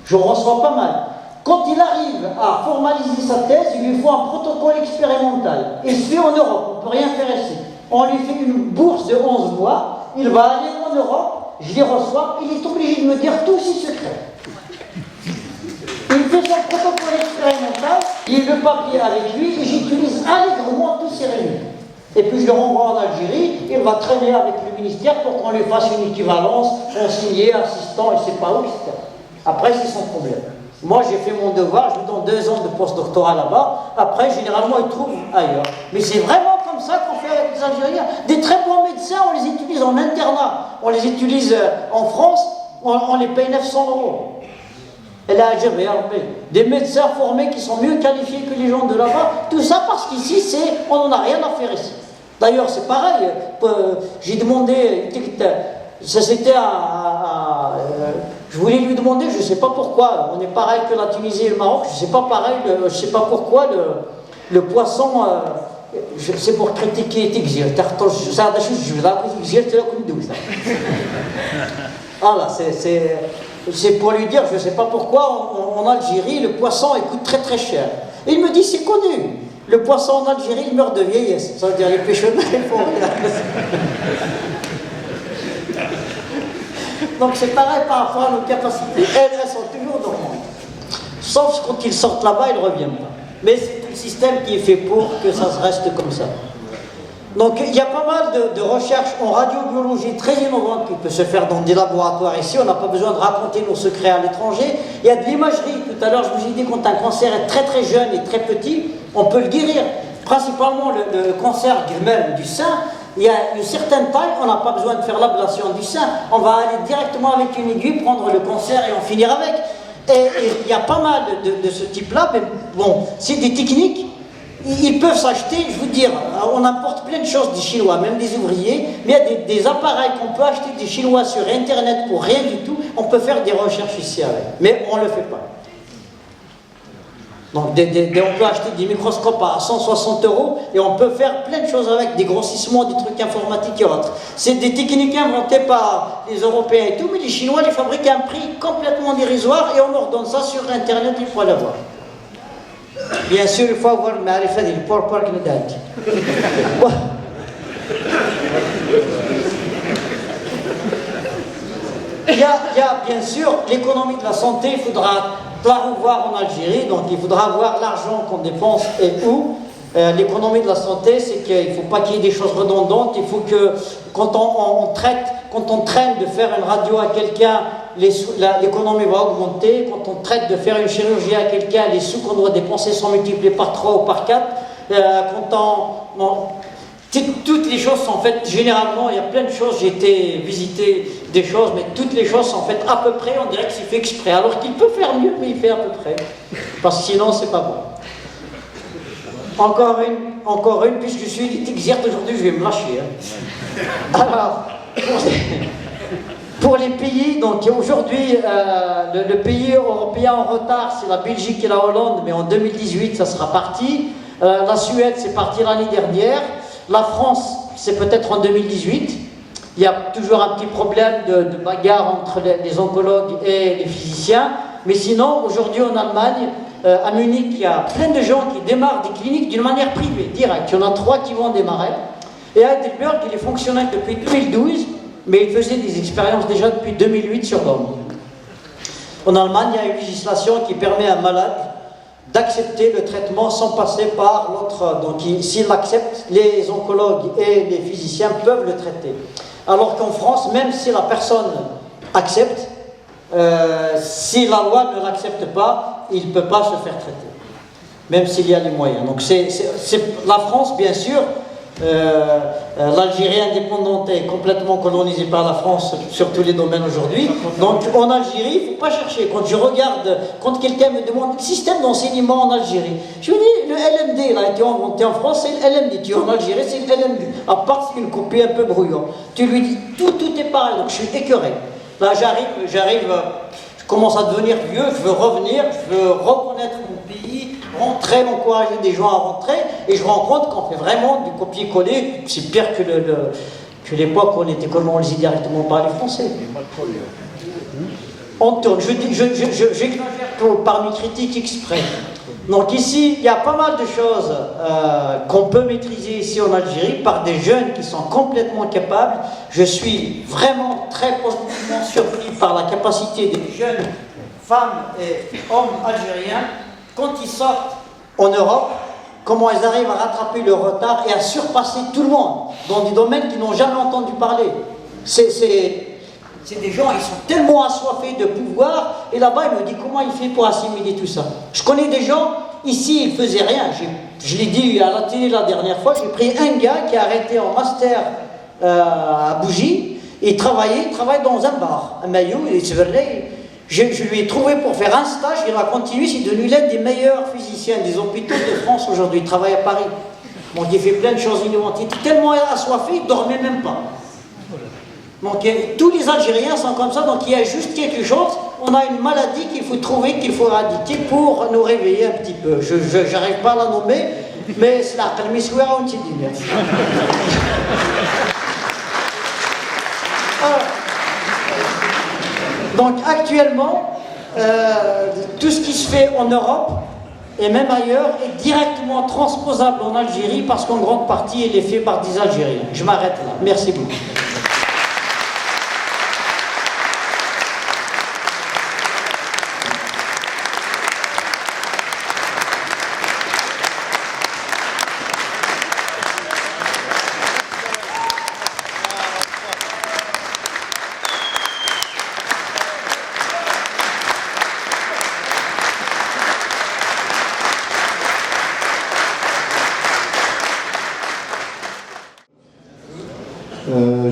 je reçois pas mal. Quand il arrive à formaliser sa thèse, il lui faut un protocole expérimental. Et c'est en Europe, on ne peut rien faire ici. On lui fait une bourse de 11 mois, il va aller en Europe, je les reçois, il est obligé de me dire tous ses secrets. Il fait son protocole expérimental, il a le papier avec lui, et j'utilise allègrement tous ses réunions. Et puis je le renvoie en Algérie, il va traîner avec le ministère pour qu'on lui fasse une équivalence, conseiller, assistant, et c'est pas où, etc. Après, c'est son problème. Moi, j'ai fait mon devoir, je lui donne 2 ans de post-doctorat là-bas. Après, généralement, ils trouvent ailleurs. Mais c'est vraiment comme ça qu'on fait avec les Algériens. Des très bons médecins, on les utilise en internat. On les utilise en France, on les paye 900 €. Et là, des médecins formés qui sont mieux qualifiés que les gens de là-bas. Tout ça parce qu'ici, on n'en a rien à faire ici. D'ailleurs, c'est pareil. J'ai demandé... Ça c'était je voulais lui demander, je ne sais pas pourquoi, on est pareil que la Tunisie et le Maroc, je ne sais pas pareil, je ne sais pas pourquoi le poisson, c'est pour critiquer Tigzir. Voilà, c'est pour lui dire, je ne sais pas pourquoi, en Algérie, le poisson il coûte très très cher. Et il me dit, c'est connu, le poisson en Algérie, il meurt de vieillesse. Ça veut dire les pêcheurs, ils font rien. Donc c'est pareil par rapport à nos capacités. Elles sont toujours dormantes. Sauf quand ils sortent là-bas, ils ne reviennent pas. Mais c'est tout le système qui est fait pour que ça se reste comme ça. Donc il y a pas mal de recherches en radiobiologie très innovantes qui peuvent se faire dans des laboratoires ici. On n'a pas besoin de raconter nos secrets à l'étranger. Il y a de l'imagerie. Tout à l'heure, je vous ai dit, quand un cancer est très très jeune et très petit, on peut le guérir. Principalement le cancer du sein. Il y a une certaine taille, on n'a pas besoin de faire l'ablation du sein, on va aller directement avec une aiguille, prendre le cancer et en finir avec. Et il y a pas mal de ce type-là, mais bon, c'est des techniques, ils peuvent s'acheter, je veux dire, on importe plein de choses des Chinois, même des ouvriers, mais il y a des appareils qu'on peut acheter des Chinois sur Internet pour rien du tout, on peut faire des recherches ici avec, mais on ne le fait pas. Donc on peut acheter des microscopes à 160 € et on peut faire plein de choses avec, des grossissements, des trucs informatiques et autres. C'est des techniques inventées par les Européens et tout, mais les Chinois les fabriquent à un prix complètement dérisoire et on leur donne ça sur Internet, il faut aller voir. Bien sûr, il faut avoir le ma'arifa du port park nedad. Il y a bien sûr l'économie de la santé, il faudra la revoir en Algérie, donc il faudra voir l'argent qu'on dépense et où. L'économie de la santé, c'est qu'il ne faut pas qu'il y ait des choses redondantes, il faut que quand on traîne de faire une radio à quelqu'un, l'économie va augmenter, quand on traite de faire une chirurgie à quelqu'un, les sous qu'on doit dépenser sont multipliés par 3 ou par 4, toutes les choses sont faites, généralement, il y a plein de choses, j'ai été visiter des choses, mais toutes les choses sont faites à peu près, on dirait que c'est fait exprès, alors qu'il peut faire mieux, mais il fait à peu près, parce que sinon c'est pas bon. Encore une, puisque je suis Tigzir aujourd'hui, je vais me lâcher. Alors, pour les pays, donc aujourd'hui, le pays européen en retard, c'est la Belgique et la Hollande, mais en 2018, ça sera parti. La Suède, c'est parti l'année dernière. La France, c'est peut-être en 2018. Il y a toujours un petit problème de bagarre entre les oncologues et les physiciens. Mais sinon, aujourd'hui en Allemagne, à Munich, il y a plein de gens qui démarrent des cliniques d'une manière privée, directe. Il y en a 3 qui vont démarrer. Et à Heidelberg, il est fonctionnel depuis 2012, mais il faisait des expériences déjà depuis 2008 sur l'homme. En Allemagne, il y a une législation qui permet à un malade d'accepter le traitement sans passer par l'autre. Donc, s'il l'accepte, les oncologues et les physiciens peuvent le traiter. alors qu'en France, même si la personne accepte, si la loi ne l'accepte pas, il ne peut pas se faire traiter, même s'il y a les moyens. Donc la France, bien sûr, l'Algérie indépendante est complètement colonisée par la France sur tous les domaines aujourd'hui. Donc en Algérie, il ne faut pas chercher. Quand quelqu'un me demande le système d'enseignement en Algérie, je lui dis le LMD, il a été inventé en France, c'est le LMD. Tu es en Algérie, c'est le LMD. À part une copie un peu brouillon. Tu lui dis tout est pareil. Donc je suis écœuré. Là j'arrive, je commence à devenir vieux, je veux revenir, je veux reconnaître mon pays, rentrer, encourager des gens à rentrer, et je me rends compte qu'on fait vraiment du copier-coller. C'est pire que l'époque où on était colonisé directement par les Français. On tourne, j'exagère parmi critiques exprès. Donc ici, il y a pas mal de choses qu'on peut maîtriser ici en Algérie par des jeunes qui sont complètement capables. Je suis vraiment très positivement surpris par la capacité des jeunes femmes et hommes algériens, quand ils sortent en Europe, comment ils arrivent à rattraper le retard et à surpasser tout le monde dans des domaines qu'ils n'ont jamais entendu parler. C'est des gens, ils sont tellement assoiffés de pouvoir, et là-bas, il me dit comment il fait pour assimiler tout ça. Je connais des gens, ici, ils ne faisaient rien. Je l'ai dit à la télé la dernière fois, j'ai pris un gars qui a arrêté en master à Bougie, et il travaille dans un bar, à Mayoux, et je lui ai trouvé pour faire un stage, il a continué, c'est devenu l'un des meilleurs physiciens des hôpitaux de France aujourd'hui, il travaille à Paris. Bon, il fait plein de choses innovantes, il était tellement assoiffé, il ne dormait même pas. Donc tous les Algériens sont comme ça, donc il y a juste quelque chose, on a une maladie qu'il faut trouver, qu'il faut éradiquer pour nous réveiller un petit peu. Je n'arrive pas à la nommer, mais c'est la calmisouera on t'y dit merci. Donc actuellement, tout ce qui se fait en Europe et même ailleurs est directement transposable en Algérie parce qu'en grande partie il est fait par des Algériens. Je m'arrête là. Merci beaucoup.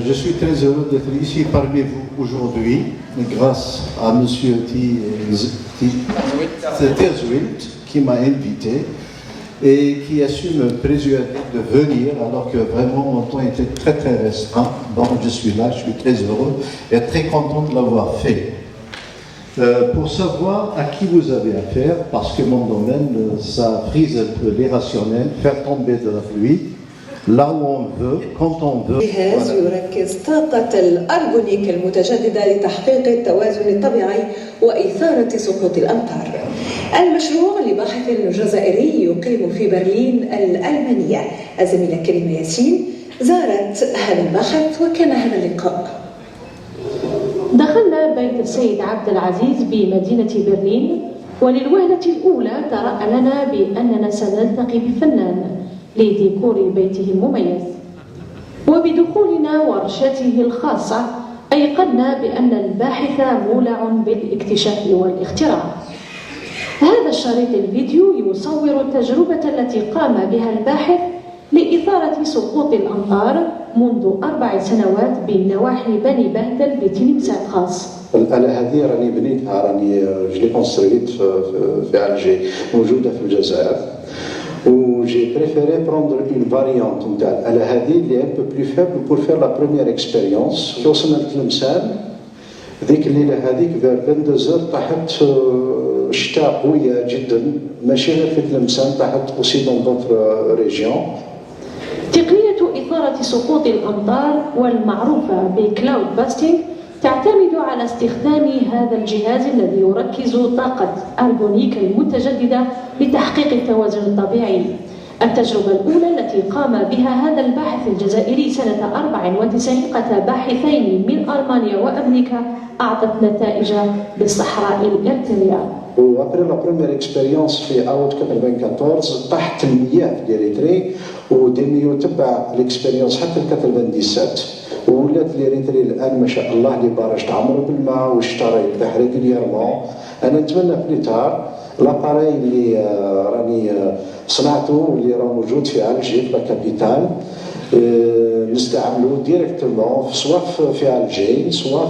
Je suis très heureux d'être ici parmi vous aujourd'hui, grâce à M. Terzwilt qui m'a invité et qui a su me persuader de venir alors que vraiment mon temps était très très restreint. Donc je suis là, je suis très heureux et très content de l'avoir fait. Pour savoir à qui vous avez affaire, parce que mon domaine, ça frise un peu l'irrationnel, faire tomber de la pluie. Là où on veut, quand on veut. جهاز يركز طاقة الأرجونيك المتجددة لتحقيق التوازن الطبيعي وإثارة سقوط الأمطار. المشروع لباحث جزائري يقيم في برلين الألمانية. الزميلة كريمة ياسين زارت هذا الباحث وكان هذا اللقاء. دخلنا بيت السيد عبد العزيز بمدينة برلين، وللوهلة الأولى ترأى لنا بأننا سنلتقي بفنان لديكور بيته المميز. وبدخولنا ورشته الخاصة أيقنا بأن الباحث مولع بالاكتشاف والاختراع. هذا الشريط الفيديو يصور التجربة التي قام بها الباحث لإثارة سقوط الأمطار منذ 4 سنوات بنواحي بني بهتل بتلمسات خاص. الآلة هذه راني بنيتها، راني جلي كونسترويت في ألجي، موجودة في الجزائر. où j'ai préféré prendre une variante de l'Al-Hadi qui est un peu plus faible pour faire la première expérience. Qui وصلنا لتلمسان ذيك الليلة هذيك vers 22h طاحت شتاء قوية جدا، ماشي غير في تلمسان، طاحت aussi dans d'autres régions. تقنية إثارة سقوط الأمطار والمعروفة بكلاود باستينج تعتمد على استخدام هذا الجهاز الذي يركز طاقة أرجونيك المتجددة لتحقيق التوازن الطبيعي. التجربة الأولى التي قام بها هذا الباحث الجزائري سنة 94 باحثين من ألمانيا وأمريكا أعطت نتائج بالصحراء الإريترية. وابري لا بروميير اكسبيريونس في اوت 94 طاحت المياه في الإريتري وديميو تبع الاكسبيريونس حتى ل 97 ولات ليريتري الان ما شاء الله لي باراج تعمروا بالماء والشتاء يفتح ريغوليرمون. انا نتمنى بليتار لاباري اللي راني صنعته واللي راه موجود في الجي في لا كابيتال نستعملوا ديريكتومون سواء في الجي سواء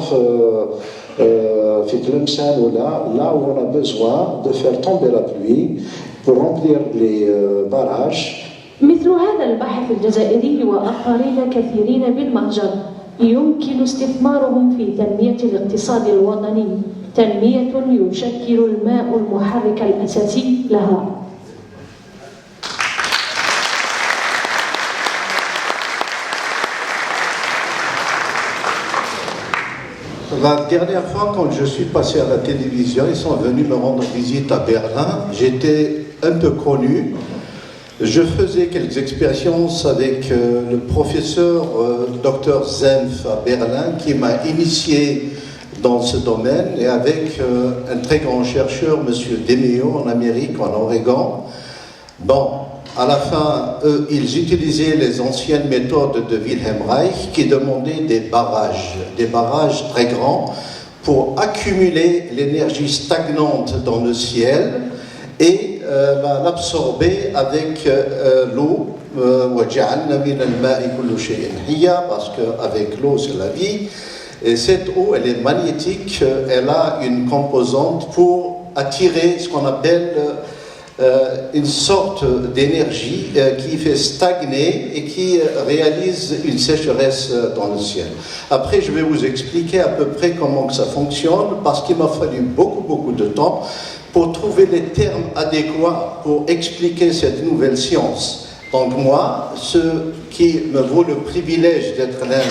في تلمسان ولا là où on a besoin de faire tomber la pluie pour remplir les barrages. مثل هذا الباحث الجزائري وآخرين كثيرين بالمهجر يمكن استثمارهم في تنمية الاقتصاد الوطني، تنمية يشكل الماء المحرك الأساسي لها. La dernière fois, quand je suis passé à la télévision, ils sont venus me rendre visite à Berlin. J'étais un peu connu. Je faisais quelques expériences avec le professeur Dr Zenf à Berlin qui m'a initié dans ce domaine et avec un très grand chercheur, M. DeMeo, en Amérique, en Oregon. Bon, à la fin, eux, ils utilisaient les anciennes méthodes de Wilhelm Reich qui demandaient des barrages très grands pour accumuler l'énergie stagnante dans le ciel et l'absorber avec l'eau, parce qu'avec l'eau c'est la vie, et cette eau elle est magnétique, elle a une composante pour attirer ce qu'on appelle une sorte d'énergie qui fait stagner et qui réalise une sécheresse dans le ciel. Après, je vais vous expliquer à peu près comment que ça fonctionne, parce qu'il m'a fallu beaucoup de temps pour trouver les termes adéquats pour expliquer cette nouvelle science. Donc moi, ce qui me vaut le privilège d'être l'un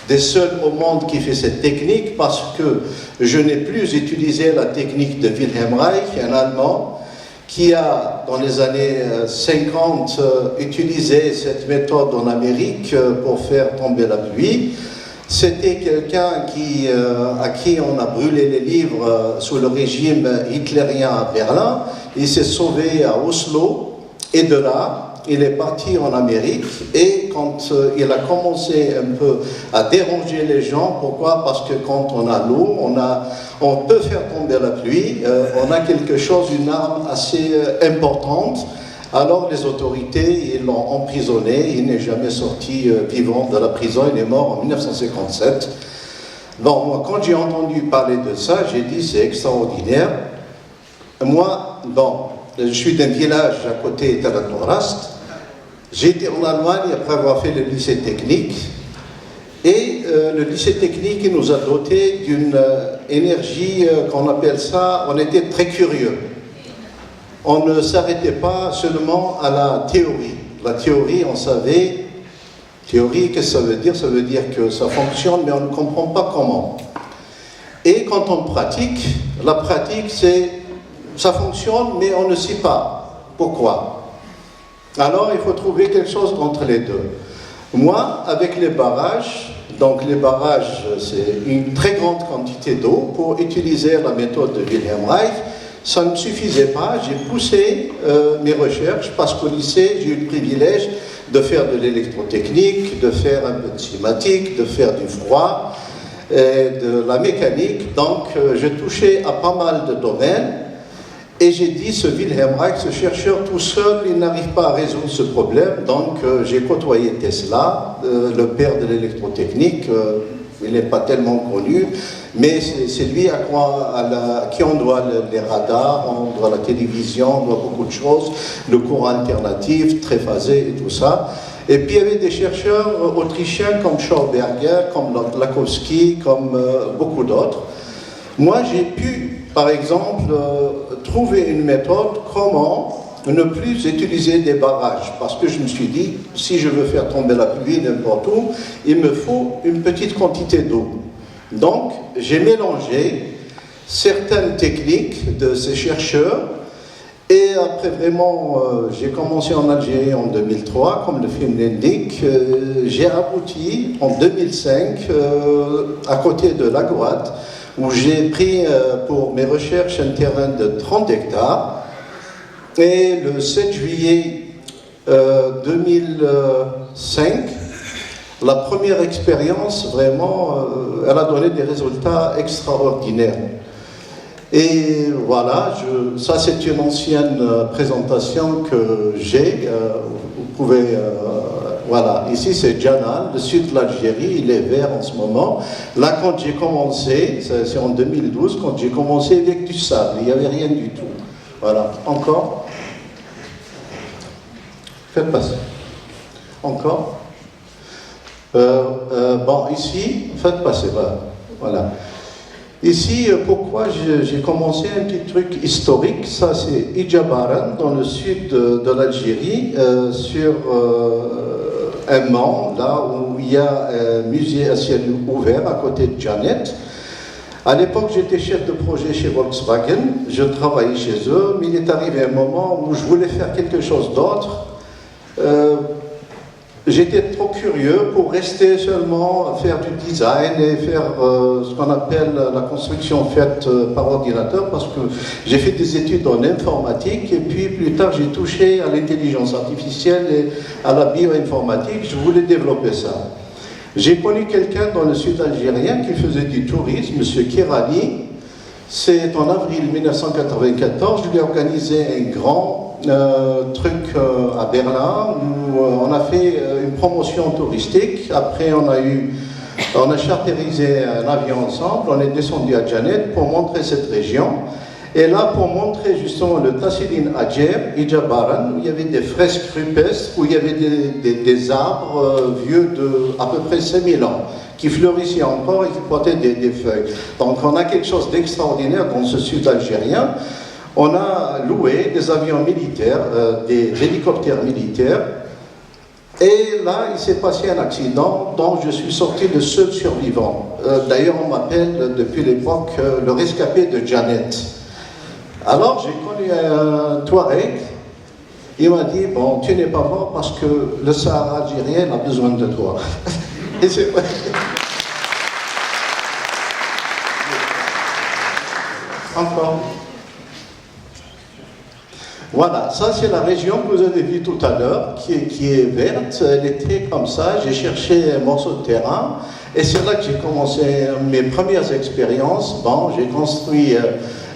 des seuls au monde qui fait cette technique, parce que je n'ai plus utilisé la technique de Wilhelm Reich, un Allemand, qui a, dans les années 50, utilisé cette méthode en Amérique pour faire tomber la pluie. C'était quelqu'un à qui on a brûlé les livres sous le régime hitlérien à Berlin. Il s'est sauvé à Oslo et de là, il est parti en Amérique et quand il a commencé un peu à déranger les gens, pourquoi? Parce que quand on a l'eau, on peut faire tomber la pluie, on a quelque chose, une arme assez importante. Alors les autorités, ils l'ont emprisonné, il n'est jamais sorti vivant de la prison, il est mort en 1957. Bon, moi, quand j'ai entendu parler de ça, j'ai dit c'est extraordinaire. Moi, bon, je suis d'un village à côté de la Torast. J'ai été en Allemagne après avoir fait le lycée technique. Et le lycée technique il nous a doté d'une énergie qu'on appelle ça, on était très curieux. On ne s'arrêtait pas seulement à la théorie. La théorie, on savait, théorie, qu'est-ce que ça veut dire? Ça veut dire que ça fonctionne, mais on ne comprend pas comment. Et quand on pratique, la pratique, c'est, ça fonctionne, mais on ne sait pas pourquoi. Alors, il faut trouver quelque chose entre les deux. Moi, avec les barrages, donc les barrages, c'est une très grande quantité d'eau pour utiliser la méthode de Wilhelm Reich. Ça ne suffisait pas, j'ai poussé mes recherches parce qu'au lycée, j'ai eu le privilège de faire de l'électrotechnique, de faire un peu de cinématique, de faire du froid, de la mécanique. Donc, j'ai touché à pas mal de domaines. Et j'ai dit, ce Wilhelm Reich, ce chercheur tout seul, il n'arrive pas à résoudre ce problème. Donc, j'ai côtoyé Tesla, le père de l'électrotechnique. Il n'est pas tellement connu, mais c'est lui à qui on doit les radars, on doit la télévision, on doit beaucoup de choses, le courant alternatif, très phasé et tout ça. Et puis il y avait des chercheurs autrichiens comme Schauberger, comme Lakowski, comme beaucoup d'autres. Moi j'ai pu, par exemple, trouver une méthode comment ne plus utiliser des barrages, parce que je me suis dit, si je veux faire tomber la pluie n'importe où, il me faut une petite quantité d'eau. Donc, j'ai mélangé certaines techniques de ces chercheurs, et après vraiment, j'ai commencé en Algérie en 2003, comme le film l'indique, j'ai abouti en 2005, à côté de l'Agouat, où j'ai pris pour mes recherches un terrain de 30 hectares, et le 7 juillet 2005, la première expérience, vraiment, elle a donné des résultats extraordinaires. Et voilà, ça c'est une ancienne présentation que j'ai. Vous pouvez, voilà, ici c'est Djanal, le sud de l'Algérie, il est vert en ce moment. Là, quand j'ai commencé, c'est en 2012, quand j'ai commencé avec du sable, il n'y avait rien du tout. Voilà, encore. Faites passer. Encore. Bon, ici, faites passer, voilà. Ici, pourquoi j'ai commencé un petit truc historique, ça c'est Ijabaran, dans le sud de l'Algérie, sur un mont, là où il y a un musée à ciel ouvert à côté de Janet. À l'époque, j'étais chef de projet chez Volkswagen, je travaillais chez eux, mais il est arrivé un moment où je voulais faire quelque chose d'autre. J'étais trop curieux pour rester seulement faire du design et faire ce qu'on appelle la construction faite par ordinateur, parce que j'ai fait des études en informatique et puis plus tard j'ai touché à l'intelligence artificielle et à la bioinformatique. Je voulais développer ça. J'ai connu quelqu'un dans le sud algérien qui faisait du tourisme, M. Kirani. C'est en avril 1994, je lui ai organisé un grand truc à Berlin où on a fait une promotion touristique. Après, on a charterisé un avion ensemble, on est descendu à Janet pour montrer cette région. Et là, pour montrer justement le Tassilin Adjer, Ijabaran, où il y avait des fresques rupestres, où il y avait des arbres vieux de à peu près 5000 ans, qui fleurissaient encore et qui portaient des feuilles. Donc on a quelque chose d'extraordinaire dans ce sud algérien. On a loué des avions militaires, des hélicoptères militaires, et là il s'est passé un accident dont je suis sorti le seul survivant. D'ailleurs on m'appelle depuis l'époque le rescapé de Janet. Alors j'ai connu un Touareg, il m'a dit, bon, tu n'es pas mort parce que le Sahara algérien a besoin de toi. Et c'est vrai. Encore. Voilà, ça c'est la région que vous avez vue tout à l'heure, qui est verte, elle était comme ça, j'ai cherché un morceau de terrain, et c'est là que j'ai commencé mes premières expériences. Bon, j'ai construit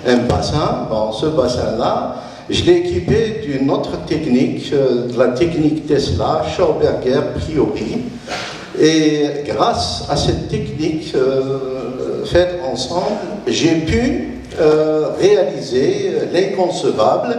un bassin, bon, ce bassin-là, je l'ai équipé d'une autre technique, de la technique Tesla, Schauberger Priori, et grâce à cette technique faite ensemble, j'ai pu réaliser l'inconcevable,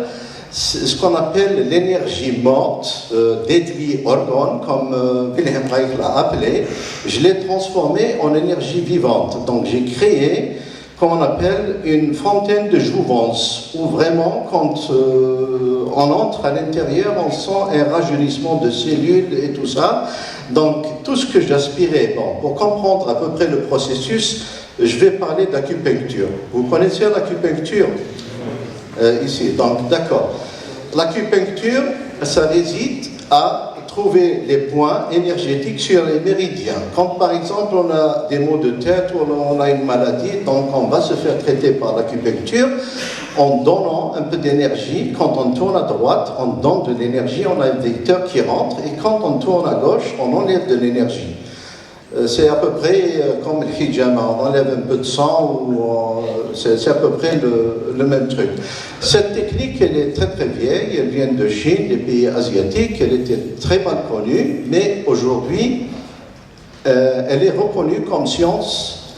ce qu'on appelle l'énergie morte, deadly organ, comme Wilhelm Reich l'a appelé. Je l'ai transformé en énergie vivante. Donc j'ai créé, comme on appelle, une fontaine de jouvence, où vraiment, quand on entre à l'intérieur, on sent un rajeunissement de cellules et tout ça. Donc tout ce que j'aspirais, bon, pour comprendre à peu près le processus, je vais parler d'acupuncture. Vous connaissez l'acupuncture ? Ici, donc d'accord. L'acupuncture, ça réside à trouver les points énergétiques sur les méridiens. Quand par exemple on a des maux de tête ou on a une maladie, donc on va se faire traiter par l'acupuncture en donnant un peu d'énergie. Quand on tourne à droite, on donne de l'énergie, on a un vecteur qui rentre, et quand on tourne à gauche, on enlève de l'énergie. C'est à peu près comme le hijama, on enlève un peu de sang, c'est à peu près le même truc. Cette technique, elle est très très vieille, elle vient de Chine, des pays asiatiques, elle était très mal connue, mais aujourd'hui, elle est reconnue comme science.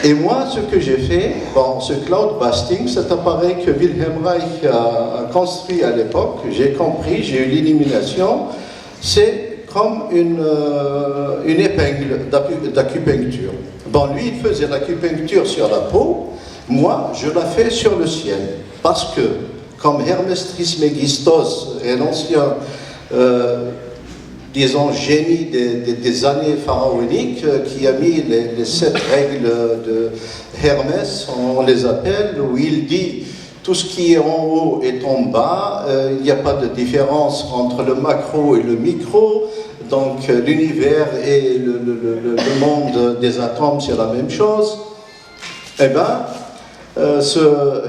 Et moi, ce que j'ai fait, bon, ce cloud busting, cet appareil que Wilhelm Reich a construit à l'époque, j'ai compris, j'ai eu l'illumination, c'est comme une épingle d'acupuncture. Bon, lui, il faisait l'acupuncture sur la peau, moi, je la fais sur le ciel. Parce que, comme Hermès Trismégistos est l'ancien, disons, génie des années pharaoniques, qui a mis les 7 règles de Hermès, on les appelle, où il dit tout ce qui est en haut est en bas, il n'y a pas de différence entre le macro et le micro, donc l'univers et le monde des atomes, c'est la même chose. Eh bien, ce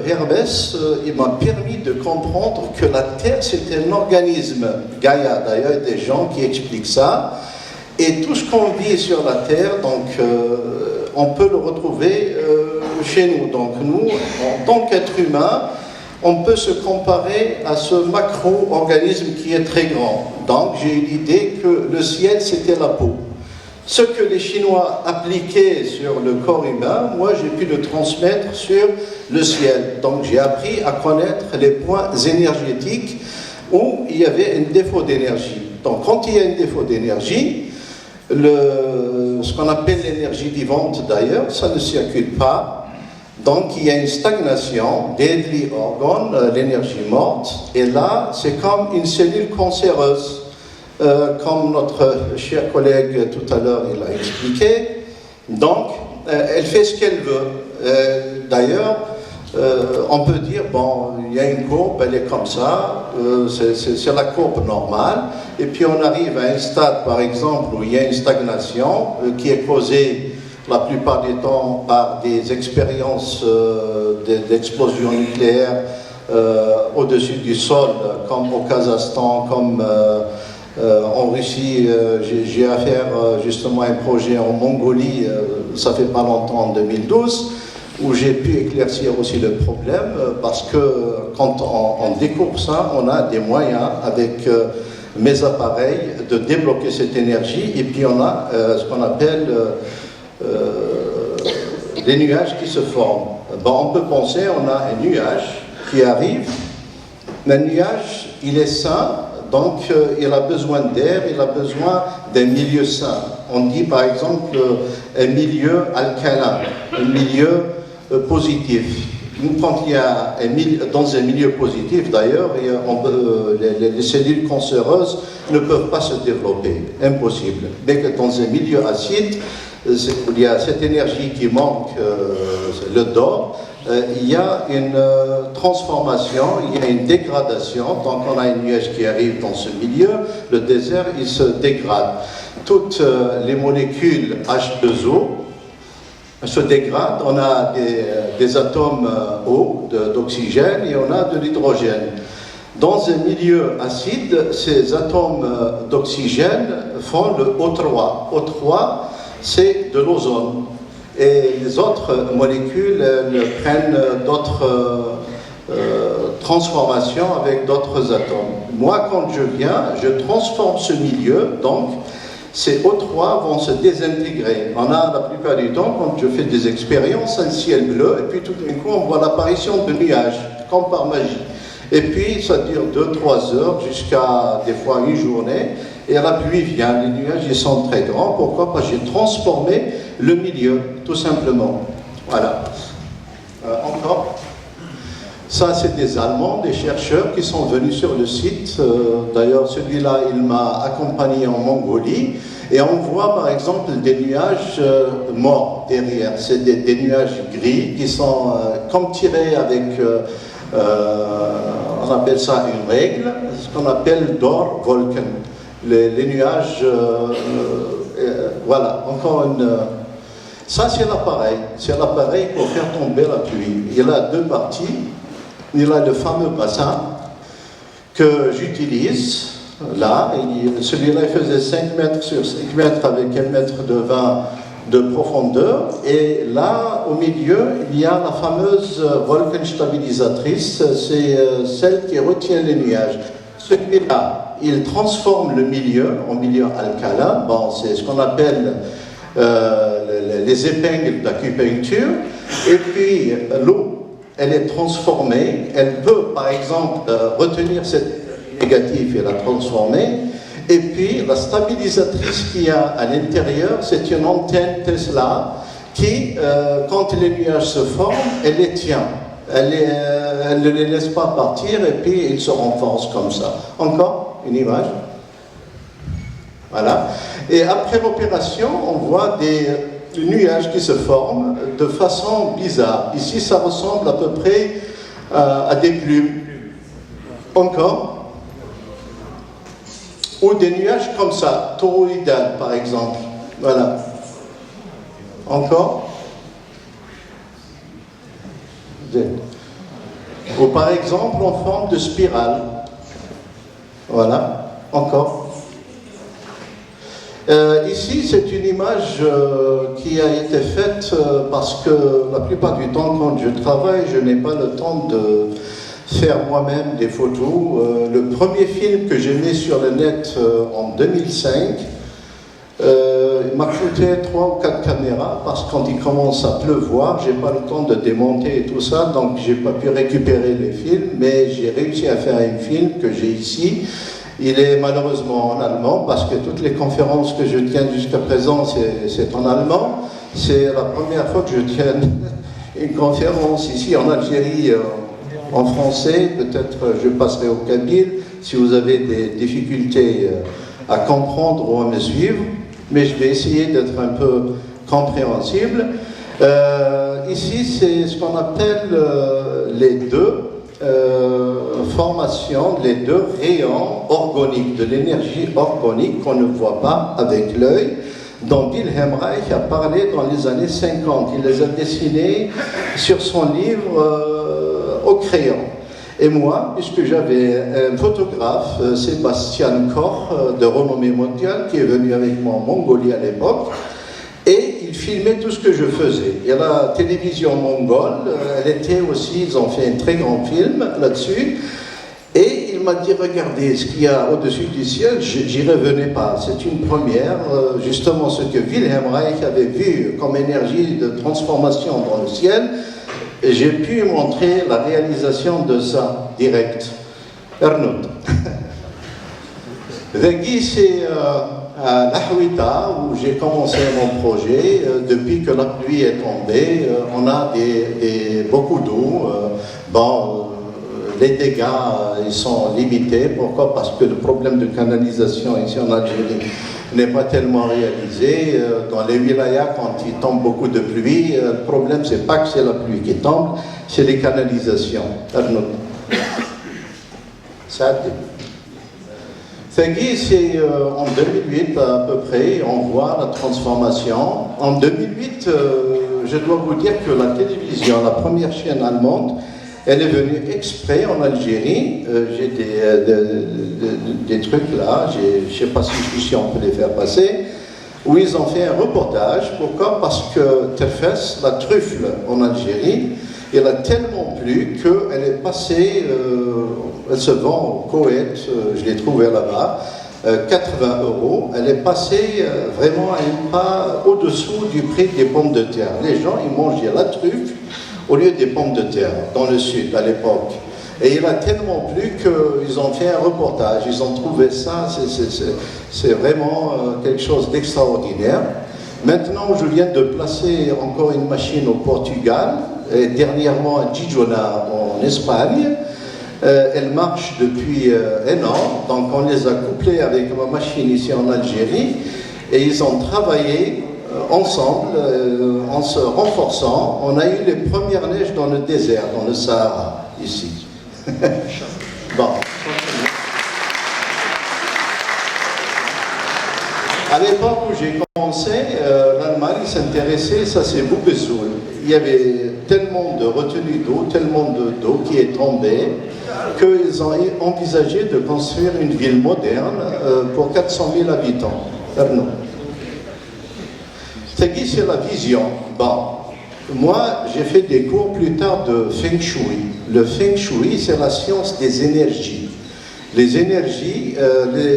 Hermès, il m'a permis de comprendre que la Terre, c'est un organisme Gaïa. D'ailleurs, il y a des gens qui expliquent ça. Et tout ce qu'on vit sur la Terre, donc, on peut le retrouver chez nous. Donc nous, en tant qu'être humain, on peut se comparer à ce macro-organisme qui est très grand. Donc j'ai eu l'idée que le ciel, c'était la peau. Ce que les Chinois appliquaient sur le corps humain, moi j'ai pu le transmettre sur le ciel. Donc j'ai appris à connaître les points énergétiques où il y avait un défaut d'énergie. Donc quand il y a un défaut d'énergie, ce qu'on appelle l'énergie vivante d'ailleurs, ça ne circule pas. Donc il y a une stagnation, deadly organ, l'énergie morte, et là c'est comme une cellule cancéreuse. Comme notre cher collègue tout à l'heure il a expliqué, donc elle fait ce qu'elle veut. D'ailleurs, on peut dire, bon, il y a une courbe, elle est comme ça, c'est la courbe normale, et puis on arrive à un stade, par exemple, où il y a une stagnation qui est causée la plupart du temps par des expériences d'explosion nucléaire au-dessus du sol, comme au Kazakhstan, comme en Russie. J'ai affaire justement à un projet en Mongolie, ça fait pas longtemps, en 2012, où j'ai pu éclaircir aussi le problème, parce que quand on découvre ça, on a des moyens avec mes appareils de débloquer cette énergie, et puis on a ce qu'on appelle des nuages qui se forment. On peut penser, on a un nuage qui arrive, le nuage, il est sain, donc il a besoin d'air, il a besoin d'un milieu sain. On dit par exemple un milieu alcalin, un milieu positif. Quand il y a dans un milieu positif d'ailleurs, les cellules cancéreuses ne peuvent pas se développer, impossible. Dès que dans un milieu acide, il y a cette énergie qui manque, le dor, il y a une transformation, il y a une dégradation. Donc on a un nuage qui arrive dans ce milieu, le désert, il se dégrade. Toutes les molécules H2O se dégradent, on a des atomes O d'oxygène et on a de l'hydrogène. Dans un milieu acide, ces atomes d'oxygène font le O3. O3, c'est de l'ozone. Et les autres molécules prennent d'autres transformations avec d'autres atomes. Moi, quand je viens, je transforme ce milieu, donc ces O3 vont se désintégrer. On a la plupart du temps, quand je fais des expériences, un ciel bleu, et puis tout d'un coup, on voit l'apparition de nuages, comme par magie. Et puis, ça dure 2-3 heures, jusqu'à des fois une journée, et la pluie vient, les nuages, ils sont très grands. Pourquoi? Parce que j'ai transformé le milieu, tout simplement. Voilà. Encore. Ça, c'est des Allemands, des chercheurs qui sont venus sur le site. D'ailleurs, celui-là, il m'a accompagné en Mongolie. Et on voit, par exemple, des nuages morts derrière. C'est des nuages gris qui sont comme tirés avec... on appelle ça une règle, ce qu'on appelle Dor Wolken. Les nuages, voilà, encore une... Ça, c'est l'appareil pour faire tomber la pluie. Il a deux parties. Il a le fameux bassin que j'utilise, là. Celui-là, il faisait 5 mètres sur 5 mètres avec 1,20 m de profondeur. Et là, au milieu, il y a la fameuse Wolken stabilisatrice, c'est celle qui retient les nuages. Celui-là, il transforme le milieu en milieu alcalin. Bon, c'est ce qu'on appelle les épingles d'acupuncture. Et puis, l'eau, elle est transformée. Elle peut, par exemple, retenir cette énergie négative et la transformer. Et puis, la stabilisatrice qu'il y a à l'intérieur, c'est une antenne Tesla qui, quand les nuages se forment, elle les tient. Elle ne les laisse pas partir et puis ils se renforcent comme ça. Encore une image. Voilà. Et après l'opération, on voit des nuages qui se forment de façon bizarre. Ici, ça ressemble à peu près à des plumes. Encore. Ou des nuages comme ça, toroïdales par exemple. Voilà. Encore. Ou par exemple en forme de spirale. Voilà. Encore. Ici, c'est une image qui a été faite parce que la plupart du temps, quand je travaille, je n'ai pas le temps de faire moi-même des photos. Le premier film que j'ai mis sur le net en 2005, il m'a coûté 3 ou 4 caméras parce que quand il commence à pleuvoir, j'ai pas le temps de démonter et tout ça, donc j'ai pas pu récupérer les films, mais j'ai réussi à faire un film que j'ai ici. Il est malheureusement en allemand parce que toutes les conférences que je tiens jusqu'à présent, c'est en allemand. C'est la première fois que je tiens une conférence ici en Algérie en français. Peut-être je passerai au kabyle si vous avez des difficultés à comprendre ou à me suivre. Mais je vais essayer d'être un peu compréhensible. Ici, c'est ce qu'on appelle les deux formations, les deux rayons organiques, de l'énergie organique qu'on ne voit pas avec l'œil, dont Wilhelm Reich a parlé dans les années 50. Il les a dessinés sur son livre au crayon. Et moi, puisque j'avais un photographe, Sébastien Koch, de renommée mondiale, qui est venu avec moi en Mongolie à l'époque, et il filmait tout ce que je faisais. Et la télévision mongole, elle était aussi, ils ont fait un très grand film là-dessus, et il m'a dit, regardez ce qu'il y a au-dessus du ciel, j'y revenais pas. C'est une première, justement ce que Wilhelm Reich avait vu comme énergie de transformation dans le ciel, et j'ai pu montrer la réalisation de ça, direct. Arnold. Zaghi, c'est à Lahouita, où j'ai commencé mon projet. Depuis que la pluie est tombée, on a beaucoup d'eau. Les dégâts, ils sont limités. Pourquoi? Parce que le problème de canalisation ici en Algérie n'est pas tellement réalisé. Dans les wilayas, quand il tombe beaucoup de pluie, le problème, c'est pas que c'est la pluie qui tombe, c'est les canalisations. Arnold. Ça, Thaghi, c'est en 2008 à peu près, on voit la transformation. En 2008, je dois vous dire que la télévision, la première chaîne allemande, elle est venue exprès en Algérie. J'ai des trucs là, je ne sais pas si on peut les faire passer, où ils ont fait un reportage. Pourquoi? Parce que Terfès, la truffe en Algérie, elle a tellement plu qu'elle est passée, elle se vend au Koweït, je l'ai trouvée là-bas, 80 €. Elle est passée vraiment à un pas au-dessous du prix des pommes de terre. Les gens, ils mangeaient la truffe au lieu des pommes de terre, dans le sud à l'époque. Et il a tellement plu qu'ils ont fait un reportage, ils ont trouvé ça, c'est vraiment quelque chose d'extraordinaire. Maintenant, je viens de placer encore une machine au Portugal, et dernièrement à Gijona en Espagne. Elle marche depuis 1 an, donc on les a couplés avec ma machine ici en Algérie, et ils ont travaillé ensemble, en se renforçant. On a eu les premières neiges dans le désert, dans le Sahara, ici. Bon. À l'époque où j'ai commencé, l'Allemagne s'intéressait, ça c'est Boubezoul. Il y avait tellement de retenues d'eau, tellement d'eau qui est tombée, qu'ils ont envisagé de construire une ville moderne pour 400 000 habitants. Non. Thaghi, c'est la vision. Bon, moi, j'ai fait des cours plus tard de Feng Shui. Le Feng Shui, c'est la science des énergies. Les énergies,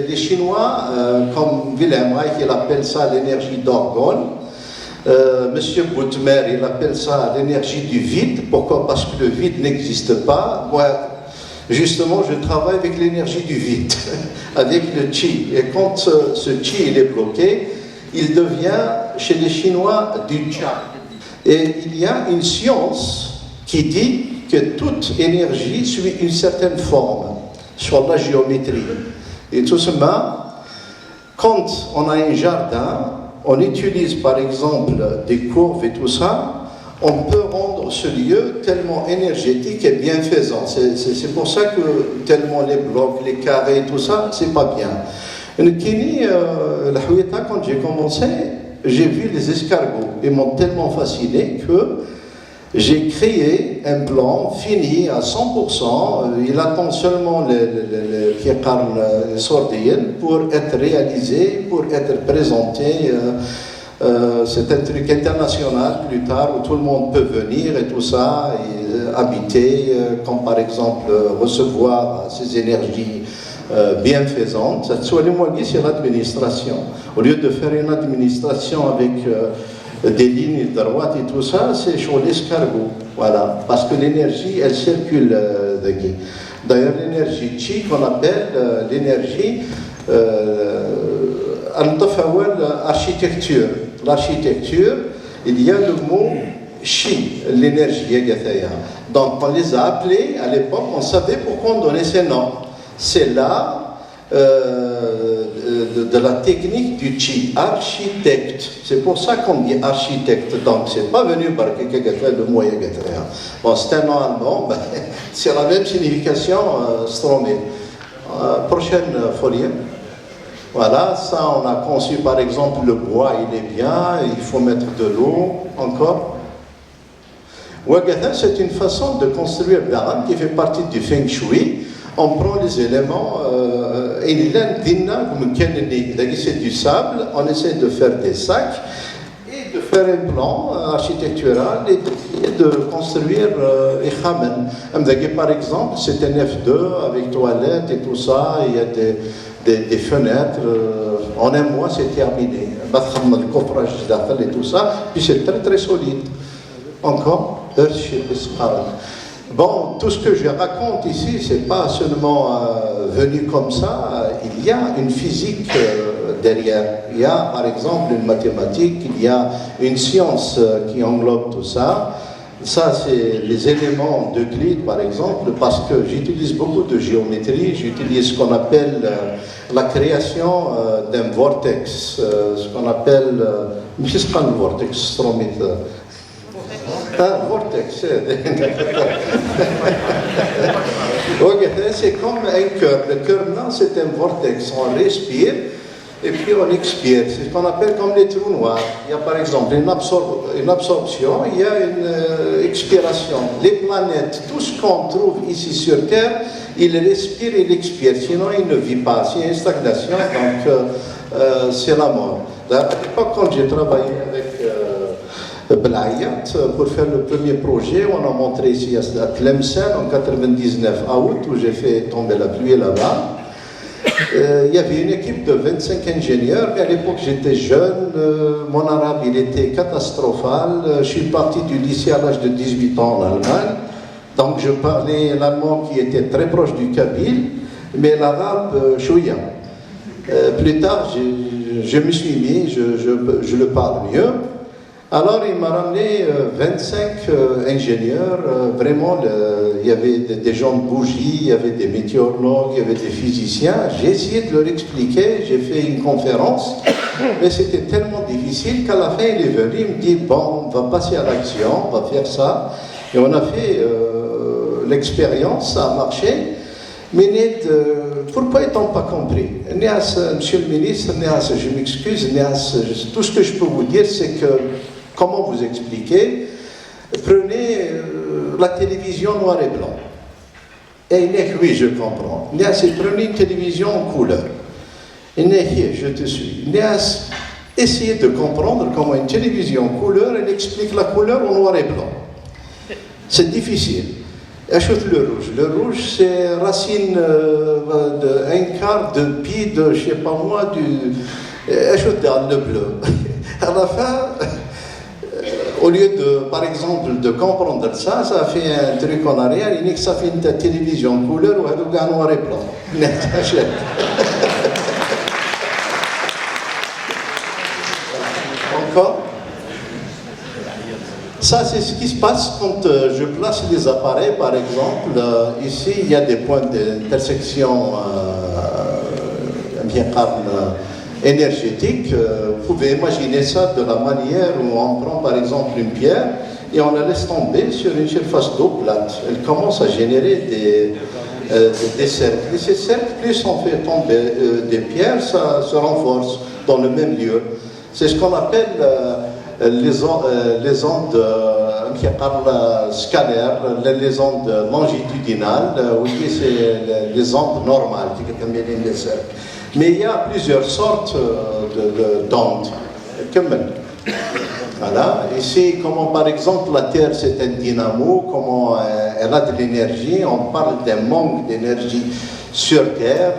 les Chinois, comme Wilhelm Reich, il appelle ça l'énergie d'orgone. Monsieur Boutmer, il appelle ça l'énergie du vide. Pourquoi? Parce que le vide n'existe pas. Moi, justement, je travaille avec l'énergie du vide, avec le chi. Et quand ce chi il est bloqué, il devient, chez les Chinois, du cha. Et il y a une science qui dit que toute énergie suit une certaine forme sur la géométrie. Et tout simplement, quand on a un jardin, on utilise par exemple des courbes et tout ça, on peut rendre ce lieu tellement énergétique et bienfaisant. C'est pour ça que tellement les blocs, les carrés, tout ça, c'est pas bien. La Houïta, quand j'ai commencé, j'ai vu les escargots. Ils m'ont tellement fasciné que j'ai créé un plan fini à 100%. Il attend seulement le pour être réalisé, pour être présenté. C'est un truc international plus tard où tout le monde peut venir et tout ça, et habiter, comme par exemple recevoir ces énergies bienfaisantes. C'est l'administration. Au lieu de faire une administration avec des lignes de droite et tout ça, c'est sur l'escargot. Voilà. Parce que l'énergie, elle circule d'aqui. D'ailleurs, l'énergie chi, qu'on appelle l'énergie architecture. L'architecture, il y a le mot chi, l'énergie. Donc, on les a appelés, à l'époque, on savait pourquoi on donnait ces noms. C'est là de la technique du chi, architecte. C'est pour ça qu'on dit architecte. Donc, c'est pas venu par quelqu'un qui a fait le mot Yagataya. Bon, c'est un nom allemand, c'est la même signification, Stromé. Prochaine folie. Voilà, ça, on a conçu par exemple le bois, il est bien, il faut mettre de l'eau encore. Wagatha, c'est une façon de construire Dharam qui fait partie du Feng Shui. On prend les éléments, et c'est du sable, on essaie de faire des sacs et de faire un plan architectural et de construire Ikhamen. Par exemple, c'est un F2 avec toilette et tout ça, il y a des fenêtres, en un mois c'est terminé. Le coffrage et tout ça, puis c'est très très solide. Encore, bon, tout ce que je raconte ici, c'est pas seulement venu comme ça, il y a une physique derrière. Il y a par exemple une mathématique, il y a une science qui englobe tout ça. Ça, c'est les éléments d'Euclide, par exemple, parce que j'utilise beaucoup de géométrie, j'utilise ce qu'on appelle la création d'un vortex, ce qu'on appelle... qu'est-ce qu'on appelle le vortex, vortex. C'est comme un cœur. Le cœur, non, c'est un vortex. On respire et puis on expire. C'est ce qu'on appelle comme les trous noirs. Il y a par exemple une absorption, il y a une expiration. Les planètes, tout ce qu'on trouve ici sur Terre, il respire et il expire. Sinon, il ne vit pas. C'est une stagnation, donc c'est la mort. À l'époque, quand j'ai travaillé avec Blayat, pour faire le premier projet, on a montré ici à Tlemcen en 99 août, où j'ai fait tomber la pluie là-bas. Il y avait une équipe de 25 ingénieurs, mais à l'époque j'étais jeune, mon arabe il était catastrophal, je suis parti du lycée à l'âge de 18 ans en Allemagne, donc je parlais l'allemand qui était très proche du kabyle, mais l'arabe chouïa. Plus tard, je me suis mis, je le parle mieux. Alors il m'a ramené 25 ingénieurs, vraiment il y avait des gens de bougie, il y avait des météorologues, il y avait des physiciens. J'ai essayé de leur expliquer, j'ai fait une conférence, mais c'était tellement difficile qu'à la fin il est venu, il me dit bon, on va passer à l'action, on va faire ça. Et on a fait l'expérience, ça a marché. Mais pourquoi ils-n'ont pas compris? Monsieur le ministre, je m'excuse, tout ce que je peux vous dire, c'est que comment vous expliquer? Prenez la télévision noir et blanc. Et oui, je comprends. Prenez une télévision en couleur. Je te suis. Essayez de comprendre comment une télévision en couleur, elle explique la couleur en noir et blanc. C'est difficile. Ajoute le rouge. Le rouge, c'est racine d'un quart de pi de, je ne sais pas moi, ajoute le bleu. À la fin, au lieu de, par exemple, de comprendre ça, ça fait un truc en arrière, il dit que ça fait une télévision couleur ou un noir et blanc. Encore? Ça, c'est ce qui se passe quand je place les appareils, par exemple. Ici, il y a des points d'intersection énergétiques. Vous pouvez imaginer ça de la manière où on prend, par exemple, une pierre et on la laisse tomber sur une surface d'eau plate. Elle commence à générer des cercles. Et ces cercles, plus on fait tomber des pierres, ça se renforce dans le même lieu. C'est ce qu'on appelle les ondes scalaires, les ondes longitudinales, oui, c'est les ondes normales, mais il y a plusieurs sortes d'ondes. Voilà. Ici, comment par exemple la Terre c'est un dynamo, comment elle a de l'énergie, on parle d'un manque d'énergie sur Terre,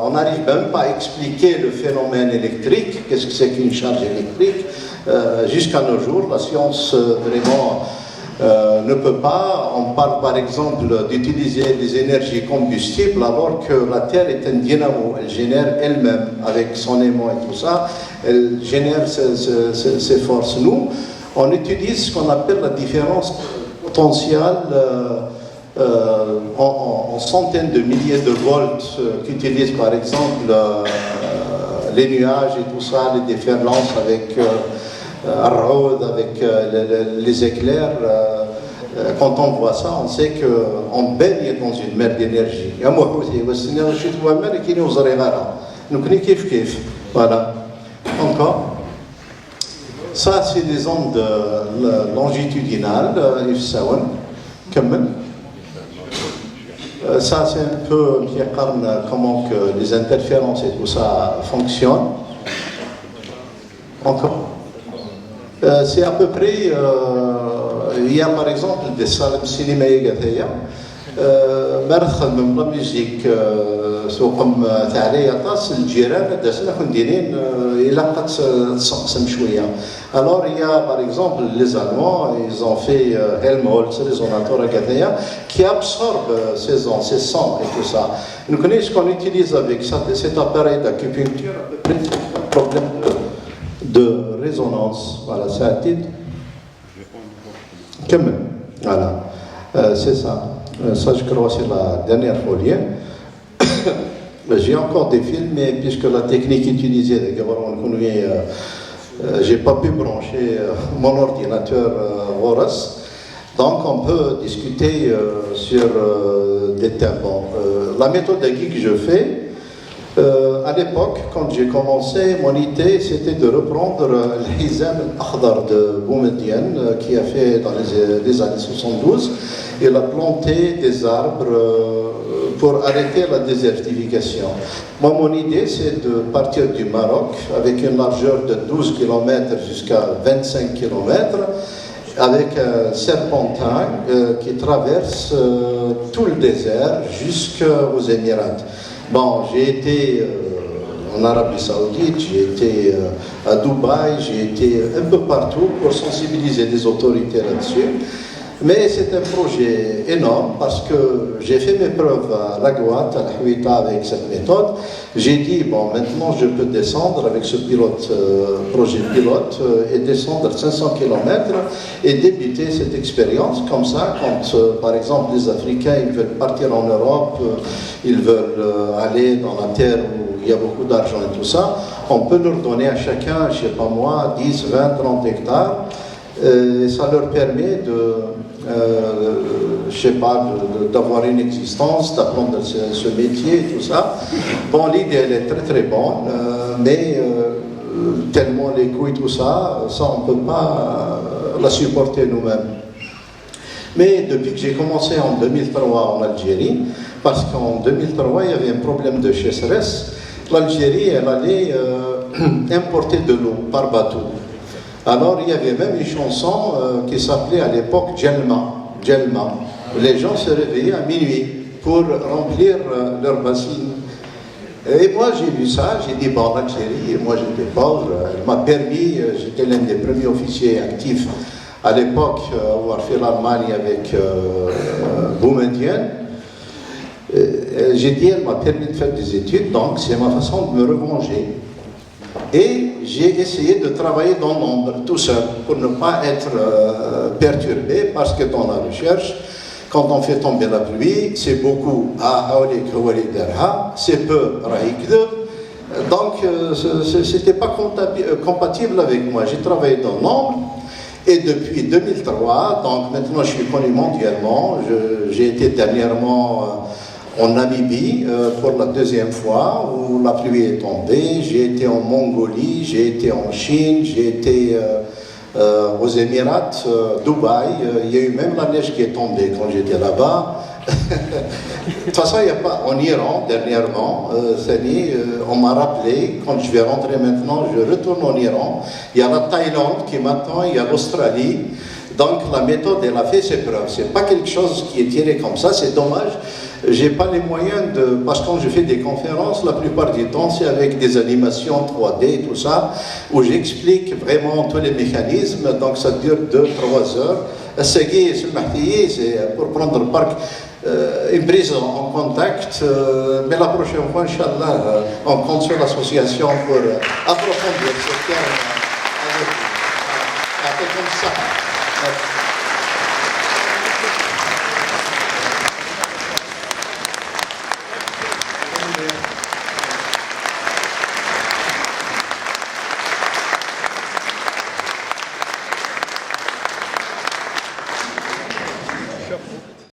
on n'arrive même pas à expliquer le phénomène électrique, qu'est-ce que c'est qu'une charge électrique, jusqu'à nos jours, la science vraiment ne peut pas. On parle par exemple d'utiliser des énergies combustibles alors que la Terre est un dynamo, elle génère elle-même avec son aimant et tout ça, elle génère ses forces. Nous, on utilise ce qu'on appelle la différence potentielle en centaines de milliers de volts qu'utilisent par exemple les nuages et tout ça, les déferlances avec avec les éclairs. Quand on voit ça, on sait qu'on baigne dans une mer d'énergie. Voilà. Encore. Ça, c'est des ondes longitudinales. Ça, c'est un peu comment que les interférences et tout ça fonctionnent. Encore. C'est à peu près, il y a par exemple des salles de cinéma مرخل من ميوزيك سوقم تاعي طاس الجيران دازنا كون دايرين الى قد تسقسم شويه. Alors il y a par exemple les Allemands, ils ont fait Helmholtz résonateur هكذايا qui absorbe ces ondes, ces sons et tout ça. Nous connaissons ce qu'on utilise avec ça, cet appareil d'acupuncture, un problème de résonance. Voilà, c'est un titre. Voilà, c'est ça. Ça, je crois, c'est la dernière folie. J'ai encore des films, mais puisque la technique utilisée, j'ai pas pu brancher mon ordinateur Horus, donc on peut discuter sur des thèmes. Bon, la méthode que je fais, à l'époque, quand j'ai commencé, mon idée c'était de reprendre l'Hizam al-Akhdar de Boumediene, qui a fait dans les années 72. Il a planté des arbres pour arrêter la désertification. Moi, mon idée, c'est de partir du Maroc avec une largeur de 12 km jusqu'à 25 km, avec un serpentin qui traverse tout le désert jusqu'aux Émirats. Bon, j'ai été en Arabie Saoudite, j'ai été à Dubaï, j'ai été un peu partout pour sensibiliser les autorités là-dessus. Mais c'est un projet énorme parce que j'ai fait mes preuves à Lagouat, à l'Houita avec cette méthode. J'ai dit, bon, maintenant je peux descendre avec ce projet pilote et descendre 500 km et débuter cette expérience comme ça. Quand, par exemple, les Africains ils veulent partir en Europe, ils veulent aller dans la terre où il y a beaucoup d'argent et tout ça, on peut leur donner à chacun, je ne sais pas moi, 10, 20, 30 hectares. Et ça leur permet je sais pas, d'avoir une existence, d'apprendre ce métier et tout ça. Bon, l'idée elle est très très bonne, mais tellement les coûts et tout ça, on ne peut pas la supporter nous-mêmes. Mais depuis que j'ai commencé en 2003 en Algérie, parce qu'en 2003 il y avait un problème de sécheresse, l'Algérie elle allait importer de l'eau par bateau. Alors il y avait même une chanson qui s'appelait à l'époque Djelma. Djelma. Les gens se réveillaient à minuit pour remplir leur bassine. Et moi j'ai vu ça, j'ai dit bon l'Algérie, moi j'étais pauvre, elle m'a permis, j'étais l'un des premiers officiers actifs à l'époque avoir fait l'Allemagne avec Boumediene. J'ai dit elle m'a permis de faire des études, donc c'est ma façon de me revenger. Et j'ai essayé de travailler dans l'ombre, tout seul, pour ne pas être perturbé, parce que dans la recherche, quand on fait tomber la pluie, c'est beaucoup c'est peu donc c'était pas compatible avec moi. J'ai travaillé dans l'ombre, et depuis 2003, donc maintenant je suis connu mondialement, j'ai été dernièrement en Namibie pour la deuxième fois où la pluie est tombée, j'ai été en Mongolie, j'ai été en Chine, j'ai été aux Émirats, Dubaï. Il y a eu même la neige qui est tombée quand j'étais là-bas. De toute façon, il n'y a pas. En Iran, dernièrement, on m'a rappelé, quand je vais rentrer maintenant, je retourne en Iran. Il y a la Thaïlande qui m'attend, il y a l'Australie. Donc la méthode, elle a fait ses preuves. C'est pas quelque chose qui est tiré comme ça, c'est dommage. J'ai pas les moyens de. Parce que quand je fais des conférences, la plupart du temps, c'est avec des animations 3D et tout ça, où j'explique vraiment tous les mécanismes. Donc ça dure 2-3 heures. C'est pour prendre le parc. Une prise en contact, mais la prochaine fois, Inch'Allah, on compte sur l'association pour approfondir ce terme avec comme ça.